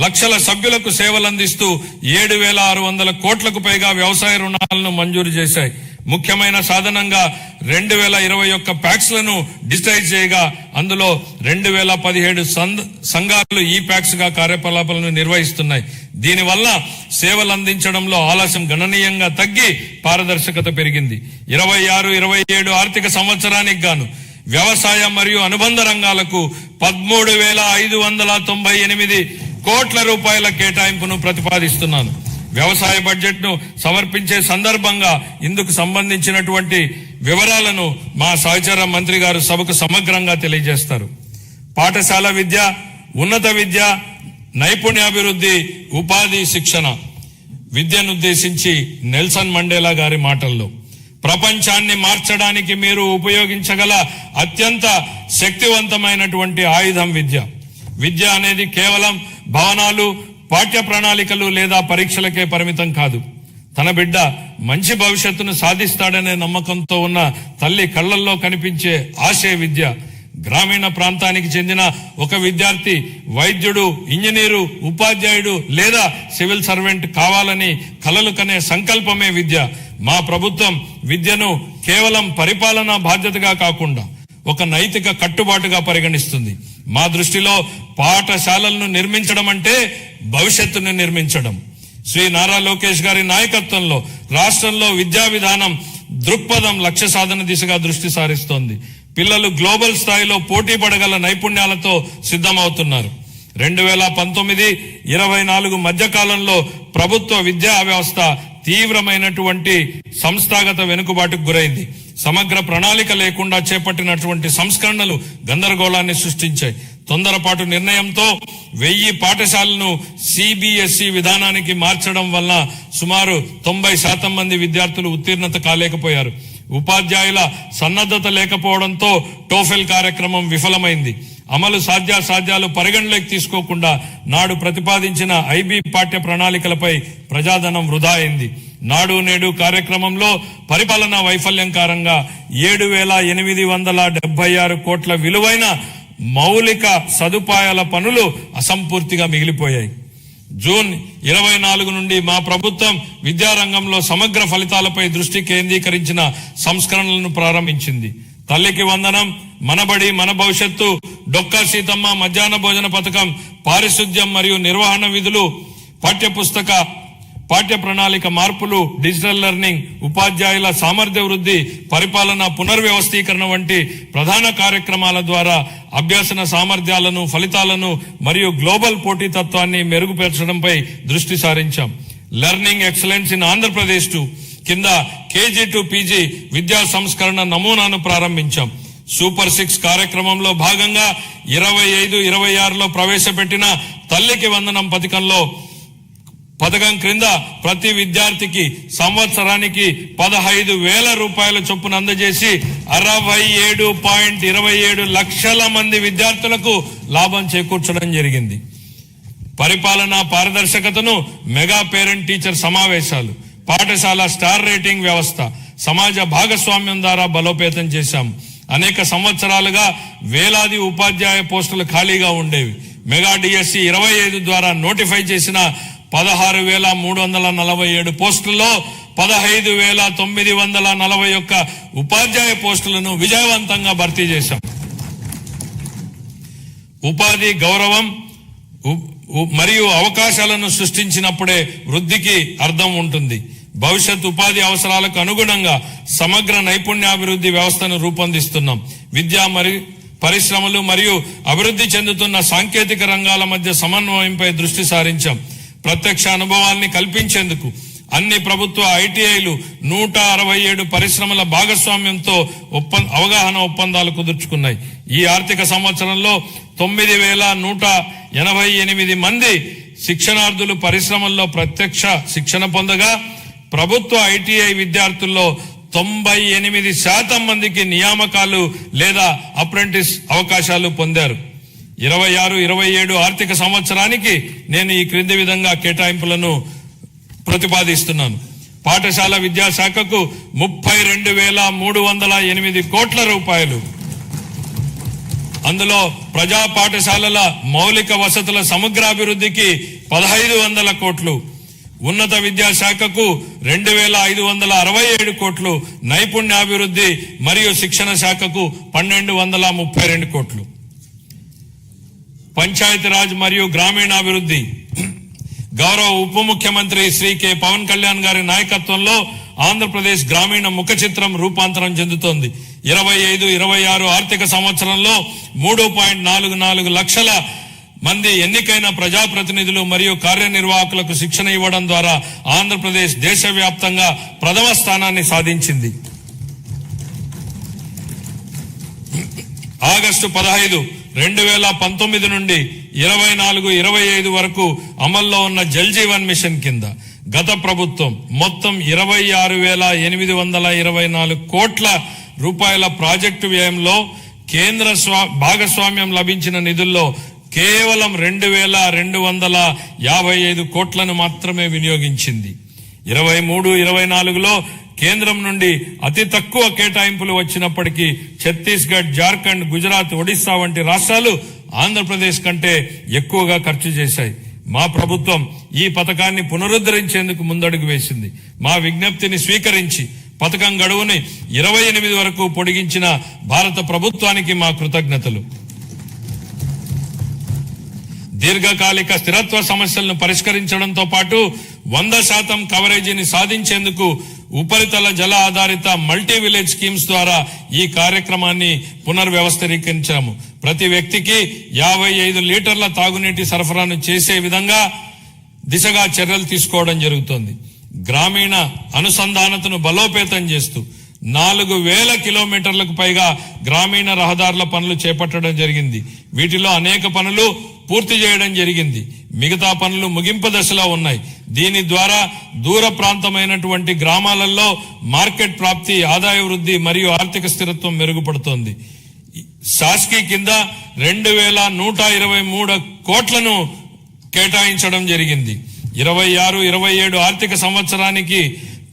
లక్షల సభ్యులకు సేవలందిస్తూ 7,600 కోట్లకు పైగా వ్యవసాయ రుణాలను మంజూరు చేశాయి. ముఖ్యమైన సాధనంగా 2,021 ప్యాక్స్ లను డిజిటైజ్ చేయగా అందులో 2,017 సంఘాలు ఈ ప్యాక్స్ గా కార్యకలాపాలను నిర్వహిస్తున్నాయి. దీనివల్ల సేవలు అందించడంలో ఆలస్యం గణనీయంగా తగ్గి పారదర్శకత పెరిగింది. 26-27 ఆర్థిక సంవత్సరానికి గాను వ్యవసాయ మరియు అనుబంధ రంగాలకు 13,598 కోట్ల రూపాయల కేటాయింపును ప్రతిపాదిస్తున్నాను. వ్యవసాయ బడ్జెట్ ను సమర్పించే సందర్భంగా ఇందుకు సంబంధించినటువంటి వివరాలను మా సహచర మంత్రి గారు సభకు సమగ్రంగా తెలియజేస్తారు. పాఠశాల విద్య, ఉన్నత విద్య, నైపుణ్యాభివృద్ధి, ఉపాధి, శిక్షణ. విద్యనుద్దేశించి నెల్సన్ మండేలా గారి మాటల్లో, ప్రపంచాన్ని మార్చడానికి మీరు ఉపయోగించగల అత్యంత శక్తివంతమైనటువంటి ఆయుధం విద్య. విద్య అనేది కేవలం భవనాలు, పాఠ్య ప్రణాళికలు లేదా పరీక్షలకే పరిమితం కాదు. తన బిడ్డ మంచి భవిష్యత్తును సాధిస్తాడనే నమ్మకంతో ఉన్న తల్లి కళ్లల్లో కనిపించే ఆశే విద్య. గ్రామీణ ప్రాంతానికి చెందిన ఒక విద్యార్థి వైద్యుడు, ఇంజనీరు, ఉపాధ్యాయుడు లేదా సివిల్ సర్వెంట్ కావాలని కలలు కనే సంకల్పమే విద్య. మా ప్రభుత్వం విద్యను కేవలం పరిపాలనా బాధ్యతగా కాకుండా ఒక నైతిక కట్టుబాటుగా పరిగణిస్తుంది. మా దృష్టిలో పాఠశాలలను నిర్మించడం అంటే భవిష్యత్తును నిర్మించడం. శ్రీ నారా లోకేష్ గారి నాయకత్వంలో రాష్ట్రంలో విద్యా విధానం దృక్పథం లక్ష్య సాధన దిశగా దృష్టి సారిస్తోంది. పిల్లలు గ్లోబల్ స్థాయిలో పోటీ పడగల నైపుణ్యాలతో సిద్ధమవుతున్నారు. 2019-24 మధ్య కాలంలో ప్రభుత్వ విద్యా వ్యవస్థ తీవ్రమైనటువంటి సంస్థాగత వెనుకబాటుకు గురైంది. సమగ్ర ప్రణాళిక లేకుండా చేపట్టినటువంటి సంస్కరణలు గందరగోళాన్ని సృష్టించాయి. తొందరపాటు నిర్ణయంతో 1000 పాఠశాలను సిబిఎస్ఈ విధానానికి మార్చడం వల్ల సుమారు 90% మంది విద్యార్థులు ఉత్తీర్ణత కాలేకపోయారు. ఉపాధ్యాయుల సన్నద్ధత లేకపోవడంతో టోఫెల్ కార్యక్రమం విఫలమైంది. అమలు సాధ్యాసాధ్యాలు పరిగణలోకి తీసుకోకుండా నాడు ప్రతిపాదించిన ఐబీ పాఠ్య ప్రణాళికలపై ప్రజాధనం వృధా అయింది. నాడు నేడు కార్యక్రమంలో పరిపాలనా వైఫల్యం కారణంగా 7,876 కోట్ల విలువైన మౌలిక సదుపాయాల పనులు అసంపూర్తిగా మిగిలిపోయాయి. జూన్ 24 నుండి మా ప్రభుత్వం విద్యారంగంలో సమగ్ర ఫలితాలపై దృష్టి కేంద్రీకరించిన సంస్కరణలను ప్రారంభించింది. తల్లికి వందనం, మనబడి మన భవిష్యత్తు, డొక్కా సీతమ్మ మధ్యాహ్న భోజన పథకం, పారిశుద్ధ్యం మరియు నిర్వహణ విధులు, పాఠ్య ప్రణాళిక మార్పులు, డిజిటల్ లెర్నింగ్, ఉపాధ్యాయుల సామర్థ్య వృద్ధి, పరిపాలన పునర్వ్యవస్థీకరణ వంటి ప్రధాన కార్యక్రమాల ద్వారా అభ్యసన సామర్థ్యాలను, ఫలితాలను మరియు గ్లోబల్ పోటీతత్వాన్ని మెరుగుపరచడంపై దృష్టి సారించాం. Learning excellence in Andhra Pradesh to కింద కేజీ టు పీజీ విద్యా సంస్కరణ నమూనాను ప్రారంభించాం. సూపర్ 6 కార్యక్రమంలో భాగంగా 25-26లో ప్రవేశపెట్టిన తల్లికి వందనం పథకం క్రింద ప్రతి విద్యార్థికి సంవత్సరానికి 15,000 రూపాయల చొప్పున అందజేసి 67.27 లక్షల మంది విద్యార్థులకు లాభం చేకూర్చడం జరిగింది. పరిపాలనా పారదర్శకతను మెగా పేరెంట్ టీచర్ సమావేశాలు, పాఠశాల స్టార్ రేటింగ్ వ్యవస్థ, సమాజ భాగస్వామ్యం ద్వారా బలోపేతం చేశాం. అనేక సంవత్సరాలుగా వేలాది ఉపాధ్యాయ పోస్టులు ఖాళీగా ఉండేవి. మెగా డిఎస్సి 25 ద్వారా నోటిఫై చేసిన 16,347 పోస్టుల్లో 15,941 ఉపాధ్యాయ పోస్టులను విజయవంతంగా భర్తీ చేశాం. ఉపాధి గౌరవం మరియు అవకాశాలను సృష్టించినప్పుడే వృద్ధికి అర్థం ఉంటుంది. భవిష్యత్ ఉపాధి అవసరాలకు అనుగుణంగా సమగ్ర నైపుణ్యాభివృద్ధి వ్యవస్థను రూపొందిస్తున్నాం. విద్య మరియు పరిశ్రమలు మరియు అభివృద్ధి చెందుతున్న సాంకేతిక రంగాల మధ్య సమన్వయంపై దృష్టి సారించాం. ప్రత్యక్ష అనుభవాల్ని కల్పించేందుకు అన్ని ప్రభుత్వ ఐటీఐలు 167 పరిశ్రమల భాగస్వామ్యంతో అవగాహన ఒప్పందాలు కుదుర్చుకున్నాయి. ఈ ఆర్థిక సంవత్సరంలో 9,188 మంది శిక్షణార్థులు పరిశ్రమల్లో ప్రత్యక్ష శిక్షణ పొందగా ప్రభుత్వ ఐటీఐ విద్యార్థుల్లో 98% మందికి నియామకాలు లేదా అప్రెంటిస్ అవకాశాలు పొందారు. 26-27 ఆర్థిక సంవత్సరానికి నేను ఈ క్రింది విధంగా కేటాయింపులను ప్రతిపాదిస్తున్నాను. పాఠశాల విద్యాశాఖకు 32,308 కోట్ల రూపాయలు, అందులో ప్రజా పాఠశాలల మౌలిక వసతుల సమగ్రాభివృద్ధికి 1,500 కోట్లు, ఉన్నత విద్యాశాఖకు 2,567 కోట్లు, నైపుణ్యాభివృద్ధి మరియు శిక్షణ శాఖకు 1,232 కోట్లు. పంచాయతీరాజ్ మరియు గ్రామీణాభివృద్ధి గౌరవ ఉప ముఖ్యమంత్రి శ్రీ కె పవన్ కళ్యాణ్ గారి నాయకత్వంలో ఆంధ్రప్రదేశ్ గ్రామీణ ముఖ చిత్రం రూపాంతరం చెందుతోంది. 25-26 ఆర్థిక సంవత్సరంలో 3.44 లక్షల మంది ఎన్నికైన ప్రజాప్రతినిధులు మరియు కార్యనిర్వాహకులకు శిక్షణ ఇవ్వడం ద్వారా ఆంధ్రప్రదేశ్ దేశవ్యాప్తంగా ప్రథమ స్థానాన్ని సాధించింది. ఆగస్టు 15, 2019 నుండి 24-25 వరకు అమల్లో ఉన్న జల్ జీవన్ మిషన్ కింద గత ప్రభుత్వం మొత్తం 26,824 కోట్ల రూపాయల ప్రాజెక్టు వ్యయంలో కేంద్ర భాగస్వామ్యం లభించిన నిధుల్లో కేవలం 2,255 కోట్లను మాత్రమే వినియోగించింది. 23-24లో కేంద్రం నుండి అతి తక్కువ కేటాయింపులు వచ్చినప్పటికీ ఛత్తీస్గఢ్, జార్ఖండ్, గుజరాత్, ఒడిశా వంటి రాష్ట్రాలు ఆంధ్రప్రదేశ్ కంటే ఎక్కువగా ఖర్చు చేశాయి. మా ప్రభుత్వం ఈ పథకాన్ని పునరుద్ధరించేందుకు ముందడుగు వేసింది. మా విజ్ఞప్తిని స్వీకరించి పథకం గడువుని 28 వరకు పొడిగించిన భారత ప్రభుత్వానికి మా కృతజ్ఞతలు. దీర్ఘకాలిక స్థిరత్వ సమస్యలను పరిష్కరించడంతో పాటు 100% కవరేజీని సాధించేందుకు ఉపరితల జల ఆధారిత మల్టీ విలేజ్ స్కీమ్స్ ద్వారా ఈ కార్యక్రమాన్ని పునర్వ్యవస్థీకరించాము. ప్రతి వ్యక్తికి 55 లీటర్ల తాగునీటి సరఫరాను చేసే విధంగా దిశగా చర్యలు తీసుకోవడం జరుగుతోంది. గ్రామీణ అనుసంధానతను బలోపేతం చేస్తూ 4,000 కిలోమీటర్లకు పైగా గ్రామీణ రహదారుల పనులు చేపట్టడం జరిగింది. వీటిలో అనేక పనులు పూర్తి చేయడం జరిగింది. మిగతా పనులు ముగింపు దశలో ఉన్నాయి. దీని ద్వారా దూర ప్రాంతమైనటువంటి గ్రామాలలో మార్కెట్ ప్రాప్తి, ఆదాయ వృద్ధి మరియు ఆర్థిక స్థిరత్వం మెరుగుపడుతోంది. శాస్కీ కింద 2,123 కోట్లను కేటాయించడం జరిగింది. 26-27 ఆర్థిక సంవత్సరానికి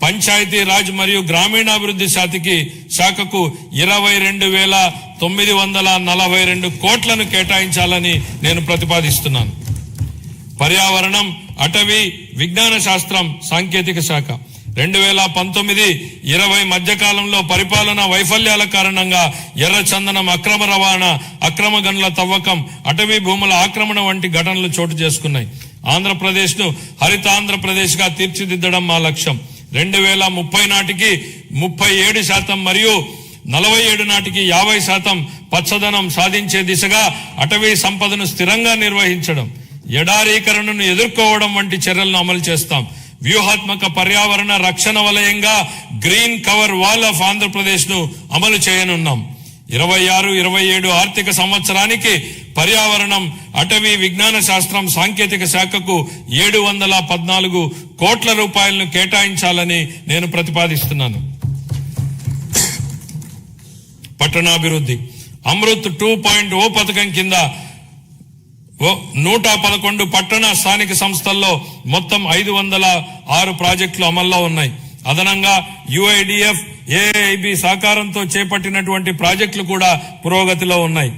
పంచాయతీ రాజ్ మరియు గ్రామీణాభివృద్ధి శాఖకు 22,942 కోట్లను కేటాయించాలని నేను ప్రతిపాదిస్తున్నాను. పర్యావరణం, అటవీ, విజ్ఞాన శాస్త్రం, సాంకేతిక శాఖ 2019-20 మధ్యకాలంలో పరిపాలనా వైఫల్యాల కారణంగా ఎర్రచందనం అక్రమ రవాణా, అక్రమ గనుల తవ్వకం, అటవీ భూముల ఆక్రమణ వంటి ఘటనలు చోటు చేసుకున్నాయి. ఆంధ్రప్రదేశ్ ను హరితాంధ్రప్రదేశ్ గా తీర్చిదిద్దడం మా లక్ష్యం. 2030 నాటికి 37% మరియు 47 నాటికి 50% పచ్చదనం సాధించే దిశగా అటవీ సంపదను స్థిరంగా నిర్వహించడం, ఎడారీకరణను ఎదుర్కోవడం వంటి చర్యలను అమలు చేస్తాం. వ్యూహాత్మక పర్యావరణ రక్షణ వలయంగా green cover wall of Andhra Pradesh ను అమలు చేయనున్నాం. 26-27 ఆర్థిక సంవత్సరానికి పర్యావరణం, అటవీ విజ్ఞాన శాస్త్రం, సాంకేతిక శాఖకు 714 కోట్ల రూపాయలను కేటాయించాలని నేను ప్రతిపాదిస్తున్నాను. పట్టణాభివృద్ధి అమృత్ 2.0 పథకం కింద 111 పట్టణ స్థానిక సంస్థల్లో మొత్తం 506 ప్రాజెక్టులు అమల్లో ఉన్నాయి. అదనంగా యుఐడిఎఫ్, ఏఐబి సహకారంతో చేపట్టినటువంటి ప్రాజెక్టులు కూడా పురోగతిలో ఉన్నాయి.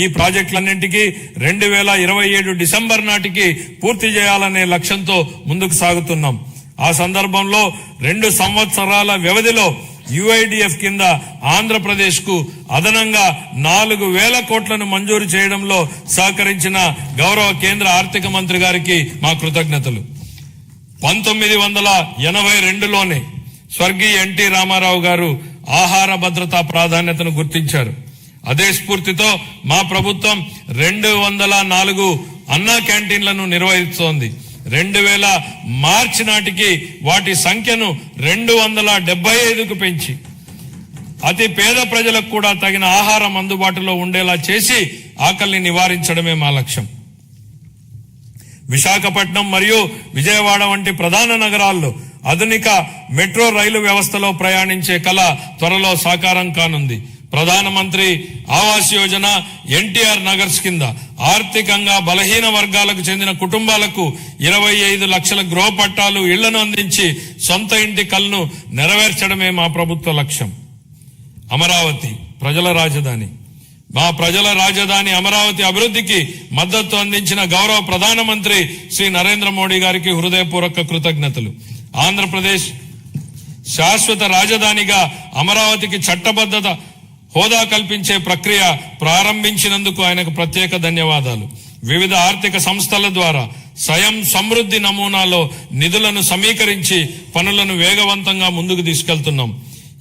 ఈ ప్రాజెక్టులన్నింటికీ 2027 డిసెంబర్ నాటికి పూర్తి చేయాలనే లక్ష్యంతో ముందుకు సాగుతున్నాం. ఆ సందర్భంలో 2 సంవత్సరాల వ్యవధిలో యుఐడిఎఫ్ కింద ఆంధ్రప్రదేశ్ కు అదనంగా 4,000 కోట్లను మంజూరు చేయడంలో సహకరించిన గౌరవ కేంద్ర ఆర్థిక మంత్రి గారికి మా కృతజ్ఞతలు. 1982లోనే స్వర్గీయ ఎన్టీ రామారావు గారు ఆహార భద్రతా ప్రాధాన్యతను గుర్తించారు. అదే స్ఫూర్తితో మా ప్రభుత్వం 204 అన్నా క్యాంటీన్లను నిర్వహిస్తోంది. 2000 మార్చి నాటికి వాటి సంఖ్యను 275కు పెంచి అతి పేద ప్రజలకు కూడా తగిన ఆహారం అందుబాటులో ఉండేలా చేసి ఆకలిని నివారించడమే మా లక్ష్యం. విశాఖపట్నం మరియు విజయవాడ వంటి ప్రధాన నగరాల్లో ఆధునిక మెట్రో రైలు వ్యవస్థలో ప్రయాణించే కళ త్వరలో సాకారం కానుంది. ప్రధానమంత్రి ఆవాస్ యోజన, ఎన్టీఆర్ నగర్స్ కింద ఆర్థికంగా బలహీన వర్గాలకు చెందిన కుటుంబాలకు 25 లక్షల గృహ పట్టాలు, ఇళ్లను అందించి సొంత ఇంటి కలను నెరవేర్చడమే మా ప్రభుత్వ లక్ష్యం. అమరావతి ప్రజల రాజధాని. మా ప్రజల రాజధాని అమరావతి అభివృద్ధికి మద్దతు అందించిన గౌరవ ప్రధానమంత్రి శ్రీ నరేంద్ర మోడీ గారికి హృదయపూర్వక కృతజ్ఞతలు. ఆంధ్రప్రదేశ్ శాశ్వత రాజధానిగా అమరావతికి చట్టబద్ధత హోదా కల్పించే ప్రక్రియ ప్రారంభించినందుకు ఆయనకు ప్రత్యేక ధన్యవాదాలు. వివిధ ఆర్థిక సంస్థల ద్వారా స్వయం సమృద్ధి నమూనాలో నిధులను సమీకరించి పనులను వేగవంతంగా ముందుకు తీసుకెళ్తున్నాం.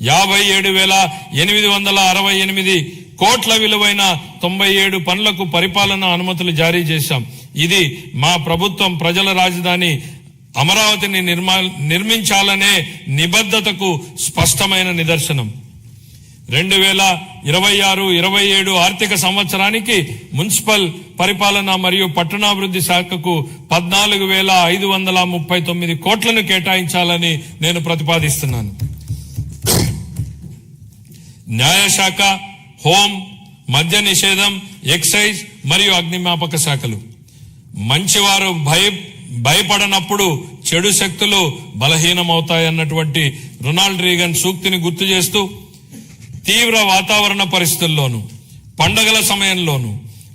57,868 కోట్ల విలువైన 97 పనులకు పరిపాలనా అనుమతులు జారీ చేశాం. ఇది మా ప్రభుత్వం ప్రజల రాజధాని అమరావతిని నిర్మించాలనే నిబద్ధతకు స్పష్టమైన నిదర్శనం. 2026-27 ఆర్థిక సంవత్సరానికి మున్సిపల్ పరిపాలన మరియు పట్టణాభివృద్ధి శాఖకు 14,539 కోట్లను కేటాయించాలని నేను ప్రతిపాదిస్తున్నాను. న్యాయశాఖ, హోం, మద్య నిషేధం, ఎక్సైజ్ మరియు అగ్నిమాపక శాఖలు. మంచివారు భయపడనప్పుడు చెడు శక్తులు బలహీనమవుతాయన్నటువంటి రొనాల్డ్ రీగన్ సూక్తిని గుర్తు చేస్తూ తీవ్ర వాతావరణ పరిస్థితుల్లోనూ, పండగల సమయంలోనూ,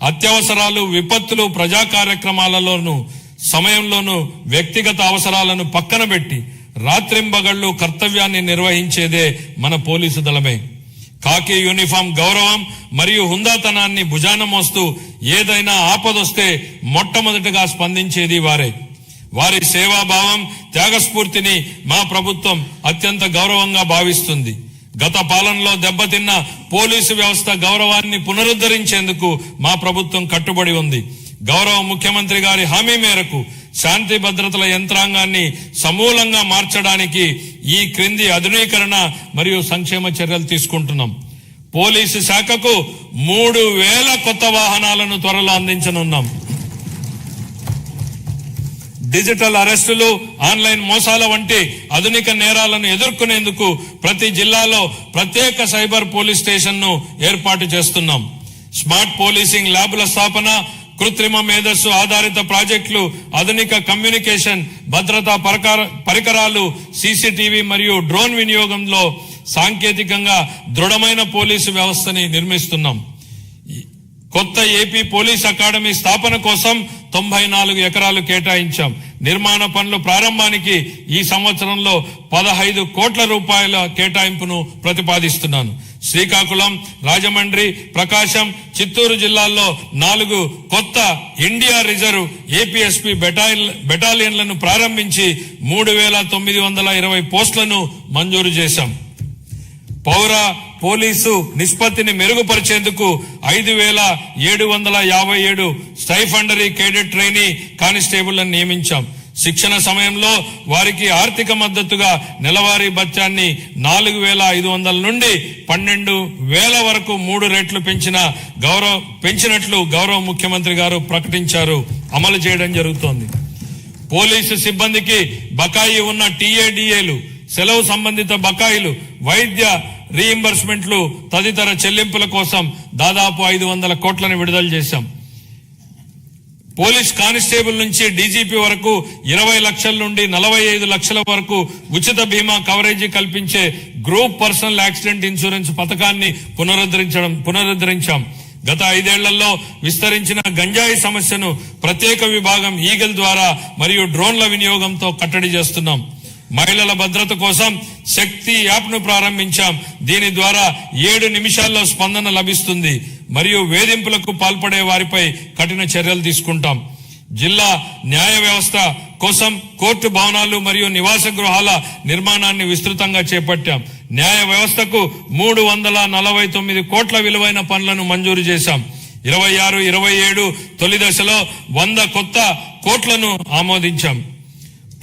అత్యవసరాలు, విపత్తులు, ప్రజా కార్యక్రమాలలోనూ సమయంలోనూ వ్యక్తిగత అవసరాలను పక్కన పెట్టి రాత్రింబగళ్లు కర్తవ్యాన్ని నిర్వహించేదే మన పోలీసు దళమే. కాకి యూనిఫామ్ గౌరవం మరియు హుందాతనాన్ని భుజాన మోస్తూ ఏదైనా ఆపదొస్తే మొట్టమొదటిగా స్పందించేది వారే. వారి సేవాభావం, త్యాగస్ఫూర్తిని మా ప్రభుత్వం అత్యంత గౌరవంగా భావిస్తుంది. గత పాలనలో దెబ్బతిన్న పోలీసు వ్యవస్థ గౌరవాన్ని పునరుద్ధరించేందుకు మా ప్రభుత్వం కట్టుబడి ఉంది. గౌరవ ముఖ్యమంత్రి గారి హామీ మేరకు శాంతి భద్రతల యంత్రాంగాన్ని సమూలంగా మార్చడానికి ఈ క్రింది ఆధునీకరణ మరియు సంక్షేమ చర్యలు తీసుకుంటున్నాం. పోలీసు శాఖకు 3,000 కొత్త వాహనాలను త్వరలో అందించనున్నాం. డిజిటల్ అరెస్టులు, ఆన్లైన్ మోసాల వంటి ఆధునిక నేరాలను ఎదుర్కొనేందుకు ప్రతి జిల్లాలో ప్రత్యేక సైబర్ పోలీస్ స్టేషన్ ను ఏర్పాటు చేస్తున్నాం. స్మార్ట్ పోలీసింగ్ ల్యాబ్ల స్థాపన, కృత్రిమ మేధస్సు ఆధారిత ప్రాజెక్టులు, ఆధునిక కమ్యూనికేషన్ భద్రతా పరికరాలు, సీసీటీవీ మరియు డ్రోన్ వినియోగంలో సాంకేతికంగా దృఢమైన పోలీసు వ్యవస్థని నిర్మిస్తున్నాం. కొత్త ఏపీ పోలీస్ అకాడమీ స్థాపన కోసం 94 ఎకరాలు కేటాయించాం. నిర్మాణ పనుల ప్రారంభానికి ఈ సంవత్సరంలో 15 కోట్ల రూపాయల కేటాయింపును ప్రతిపాదిస్తున్నాను. శ్రీకాకుళం, రాజమండ్రి, ప్రకాశం, చిత్తూరు జిల్లాల్లో 4 కొత్త ఇండియా రిజర్వ్ ఏపీఎస్పీ బెటాలియన్లను ప్రారంభించి 3,920 పోస్టులను మంజూరు చేశాం. పౌర పోలీసు నిష్పత్తిని మెరుగుపరిచేందుకు 5,757 స్టైఫండరీ కేడెట్ ట్రైనీ కానిస్టేబుళ్లను నియమించాం. శిక్షణ సమయంలో వారికి ఆర్థిక మద్దతుగా నెలవారీ భత్యాన్ని 4,500 నుండి 12,000 వరకు 3 రెట్లు పెంచినట్లు గౌరవ ముఖ్యమంత్రి గారు ప్రకటించారు. అమలు చేయడం జరుగుతోంది. పోలీసు సిబ్బందికి బకాయి ఉన్న టీఏడీఏలు, సెలవు సంబంధిత బకాయిలు, వైద్య రీయింబర్స్మెంట్లు తదితర చెల్లింపుల కోసం దాదాపు 500 కోట్లను విడుదల చేశాం. పోలీస్ కానిస్టేబుల్ నుంచి డీజీపీ వరకు 20 లక్షల నుండి 45 లక్షల వరకు ఉచిత బీమా కవరేజీ కల్పించే గ్రూప్ పర్సనల్ యాక్సిడెంట్ ఇన్సూరెన్స్ పథకాన్ని పునరుద్ధరించాం. గత 5 ఏళ్లలో విస్తరించిన గంజాయి సమస్యను ప్రత్యేక విభాగం ఈగల్ ద్వారా మరియు డ్రోన్ల వినియోగంతో కట్టడి చేస్తున్నాం. మహిళల భద్రత కోసం శక్తి యాప్ ను ప్రారంభించాం. దీని ద్వారా 7 నిమిషాల్లో స్పందన లభిస్తుంది మరియు వేధింపులకు పాల్పడే వారిపై కఠిన చర్యలు తీసుకుంటాం. జిల్లా న్యాయ వ్యవస్థ కోసం కోర్టు భవనాలు మరియు నివాస గృహాల నిర్మాణాన్ని విస్తృతంగా చేపట్టాం. న్యాయ వ్యవస్థకు 349 కోట్ల విలువైన పనులను మంజూరు చేశాం. 26-27 తొలి దశలో 100 కొత్త కోట్లను ఆమోదించాం.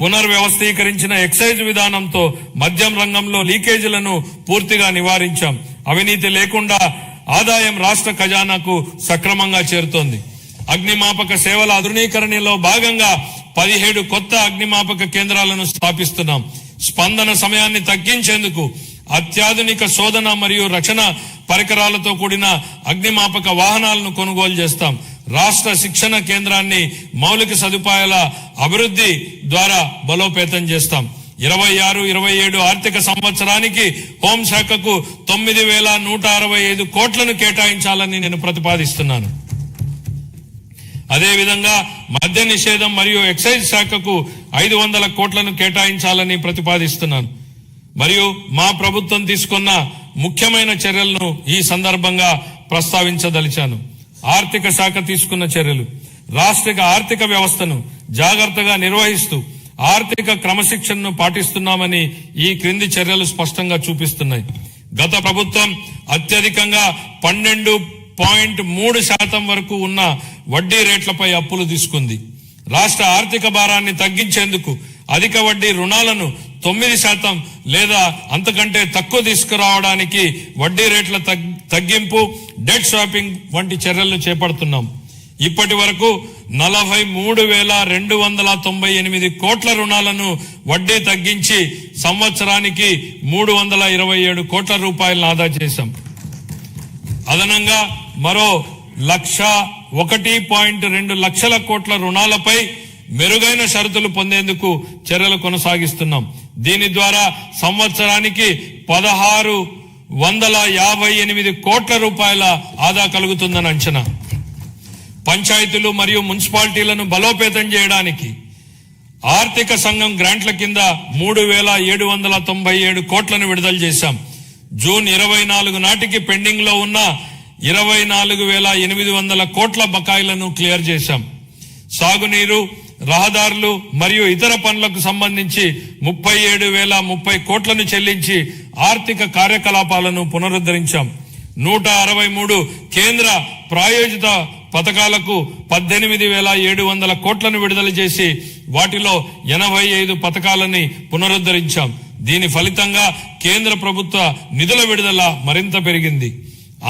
పునర్వ్యవస్థీకరించిన ఎక్సైజ్ విధానంతో మద్యం రంగంలో లీకేజీలను పూర్తిగా నివారించాం. అవినీతి లేకుండా ఆదాయం రాష్ట్ర ఖజానాకు సక్రమంగా చేరుతోంది. అగ్నిమాపక సేవల ఆధునీకరణలో భాగంగా 17 కొత్త అగ్నిమాపక కేంద్రాలను స్థాపిస్తున్నాం. స్పందన సమయాన్ని తగ్గించేందుకు అత్యాధునిక శోధన మరియు రక్షణ పరికరాలతో కూడిన అగ్నిమాపక వాహనాలను కొనుగోలు చేస్తాం. రాష్ట్ర శిక్షణ కేంద్రాన్ని మౌలిక సదుపాయాల అభివృద్ధి ద్వారా బలోపేతం చేస్తాం. 26-27 ఆర్థిక సంవత్సరానికి హోంశాఖకు 9,165 కోట్లను కేటాయించాలని నేను ప్రతిపాదిస్తున్నాను. అదేవిధంగా మద్య నిషేధం మరియు ఎక్సైజ్ శాఖకు 500 కోట్లను కేటాయించాలని ప్రతిపాదిస్తున్నాను. మరియు మా ప్రభుత్వం తీసుకున్న ముఖ్యమైన చర్యలను ఈ సందర్భంగా ప్రస్తావించదలిచాను. ఆర్థిక శాఖ తీసుకున్న చర్యలు: రాష్ట్ర ఆర్థిక వ్యవస్థను జాగ్రత్తగా నిర్వహిస్తూ ఆర్థిక క్రమశిక్షణను పాటిస్తున్నామని ఈ క్రింది చర్యలు స్పష్టంగా చూపిస్తున్నాయి. గత ప్రభుత్వం అత్యధికంగా 12.3% వరకు ఉన్న వడ్డీ రేట్లపై అప్పులు తీసుకుంది. రాష్ట్ర ఆర్థిక భారాన్ని తగ్గించేందుకు అధిక వడ్డీ రుణాలను 9% లేదా అంతకంటే తక్కువ తీసుకురావడానికి వడ్డీ రేట్ల తగ్గింపు, డెట్ స్వాపింగ్ వంటి చర్యలను చేపడుతున్నాం. ఇప్పటి వరకు 43,298 కోట్ల రుణాలను వడ్డీ తగ్గించి సంవత్సరానికి 327 కోట్ల రూపాయలను ఆదా చేశాం. అదనంగా మరో 1.2 లక్షల కోట్ల రుణాలపై మెరుగైన షరతులు పొందేందుకు చర్యలు కొనసాగిస్తున్నాం. దీని ద్వారా సంవత్సరానికి 1,658 కోట్ల రూపాయల ఆదా కలుగుతుందని అంచనా. పంచాయతీలు మరియు మున్సిపాలిటీలను బలోపేతం చేయడానికి ఆర్థిక సంఘం గ్రాంట్ల కింద 3,797 కోట్లను విడుదల చేశాం. జూన్ 24 నాటికి పెండింగ్ లో ఉన్న 24,800 కోట్ల బకాయిలను క్లియర్ చేశాం. సాగునీరు, రహదారులు మరియు ఇతర పనులకు సంబంధించి 37,030 కోట్లను చెల్లించి ఆర్థిక కార్యకలాపాలను పునరుద్ధరించాం. 163 కేంద్ర ప్రాయోజిత పథకాలకు 18,700 కోట్లను విడుదల చేసి వాటిలో 85 పథకాలని పునరుద్ధరించాం. దీని ఫలితంగా కేంద్ర ప్రభుత్వ నిధుల విడుదల మరింత పెరిగింది.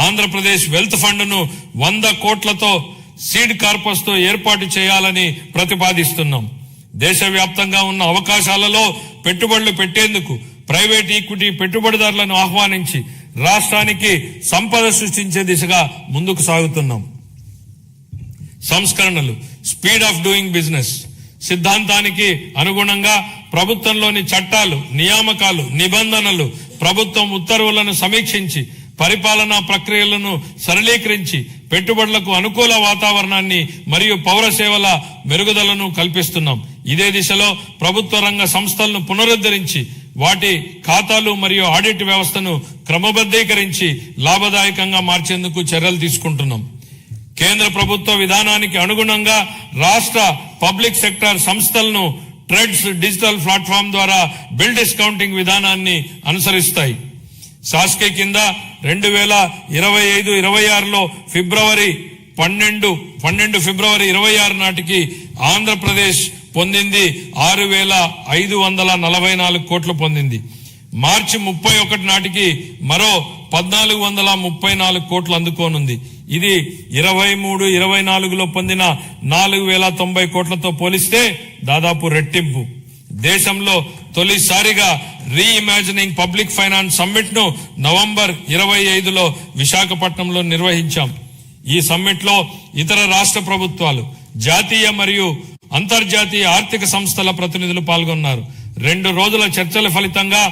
ఆంధ్రప్రదేశ్ వెల్త్ ఫండ్ ను 100 కోట్లతో సీడ్ కార్పస్ తో ఏర్పాటు చేయాలని ప్రతిపాదిస్తున్నాం. దేశవ్యాప్తంగా ఉన్న అవకాశాలలో పెట్టుబడులు పెట్టేందుకు ప్రైవేట్ ఈక్విటీ పెట్టుబడిదారులను ఆహ్వానించి రాష్ట్రానికి సంపద సృష్టించే దిశగా ముందుకు సాగుతున్నాం. సంస్కరణలు, స్పీడ్ ఆఫ్ డూయింగ్ బిజినెస్ సిద్ధాంతానికి అనుగుణంగా ప్రభుత్వంలోని చట్టాలు, నియామకాలు, నిబంధనలు, ప్రభుత్వం ఉత్తర్వులను సమీక్షించి పరిపాలనా ప్రక్రియలను సరళీకరించి పెట్టుబడులకు అనుకూల వాతావరణాన్ని మరియు పౌర సేవల మెరుగుదలను కల్పిస్తున్నాం. ఇదే దిశలో ప్రభుత్వ రంగ సంస్థలను పునరుద్ధరించి వాటి ఖాతాలు మరియు ఆడిట్ వ్యవస్థను క్రమబద్ధీకరించి లాభదాయకంగా మార్చేందుకు చర్యలు తీసుకుంటున్నాం. కేంద్ర ప్రభుత్వ విధానానికి అనుగుణంగా రాష్ట్ర పబ్లిక్ సెక్టార్ సంస్థలను ట్రెడ్స్ డిజిటల్ ప్లాట్ఫామ్ ద్వారా బిల్ డిస్కౌంటింగ్ విధానాన్ని అనుసరిస్తాయి. శాస్కే కింద 2025-26లో ఫిబ్రవరి 12 ఫిబ్రవరి 26 నాటికి ఆంధ్రప్రదేశ్ పొందింది 6,544 కోట్లు పొందింది. మార్చి 31 నాటికి మరో 1,434 కోట్లు అందుకోనుంది. ఇది 23-24లో పొందిన 4,090 కోట్లతో పోలిస్తే దాదాపు రెట్టింపు. దేశంలో తొలిసారిగా రీఇమాజినింగ్ పబ్లిక్ ఫైనాన్స్ సమ్మిట్ ను నవంబర్ 25లో విశాఖపట్నంలో నిర్వహించాం. ఈ సమ్మిట్ లో ఇతర రాష్ట్ర ప్రభుత్వాలు, జాతీయ మరియు అంతర్జాతీయ ఆర్థిక సంస్థల ప్రతినిధులు పాల్గొన్నారు. 2 రోజుల చర్చల ఫలితంగా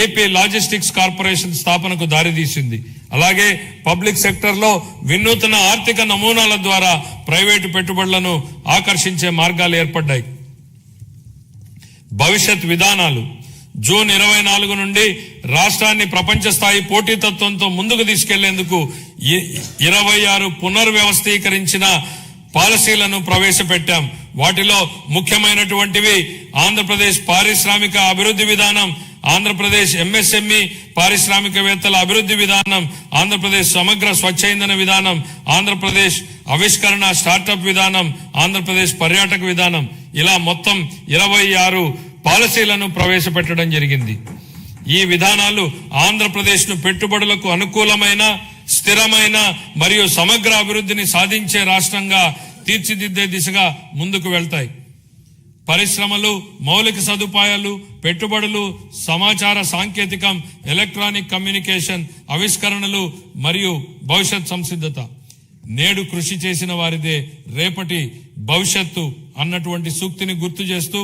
ఏపీ లాజిస్టిక్స్ కార్పొరేషన్ స్థాపనకు దారితీసింది. అలాగే పబ్లిక్ సెక్టర్ లో వినూత్న ఆర్థిక నమూనాల ద్వారా ప్రైవేటు పెట్టుబడులను ఆకర్షించే మార్గాలు ఏర్పడ్డాయి. భవిష్యత్ విధానాలు. జూన్ 24 నుండి రాష్ట్రాన్ని ప్రపంచ స్థాయి పోటీతత్వంతో ముందుకు తీసుకెళ్లేందుకు 26 పునర్వ్యవస్థీకరించిన పాలసీలను ప్రవేశపెట్టాం. వాటిలో ముఖ్యమైనటువంటివి ఆంధ్రప్రదేశ్ పారిశ్రామిక అభివృద్ధి విధానం, ఆంధ్రప్రదేశ్ ఎంఎస్ఎంఈ పారిశ్రామికవేత్తల అభివృద్ధి విధానం, ఆంధ్రప్రదేశ్ సమగ్ర స్వచ్ఛ ఇంధన విధానం, ఆంధ్రప్రదేశ్ ఆవిష్కరణ స్టార్టప్ విధానం, ఆంధ్రప్రదేశ్ పర్యాటక విధానం. ఇలా మొత్తం 26 పాలసీలను ప్రవేశపెట్టడం జరిగింది. ఈ విధానాలు ఆంధ్రప్రదేశ్ ను పెట్టుబడులకు అనుకూలమైన, స్థిరమైన మరియు సమగ్ర అభివృద్ధిని సాధించే రాష్ట్రంగా తీర్చిదిద్దే దిశగా ముందుకు వెళ్తాయి. పరిశ్రమలు, మౌలిక సదుపాయాలు, పెట్టుబడులు, సమాచార సాంకేతికం, ఎలక్ట్రానిక్ కమ్యూనికేషన్, ఆవిష్కరణలు మరియు భవిష్యత్ సంసిద్ధత. నేడు కృషి చేసిన వారిదే రేపటి భవిష్యత్తు అన్నటువంటి సూక్తిని గుర్తు చేస్తూ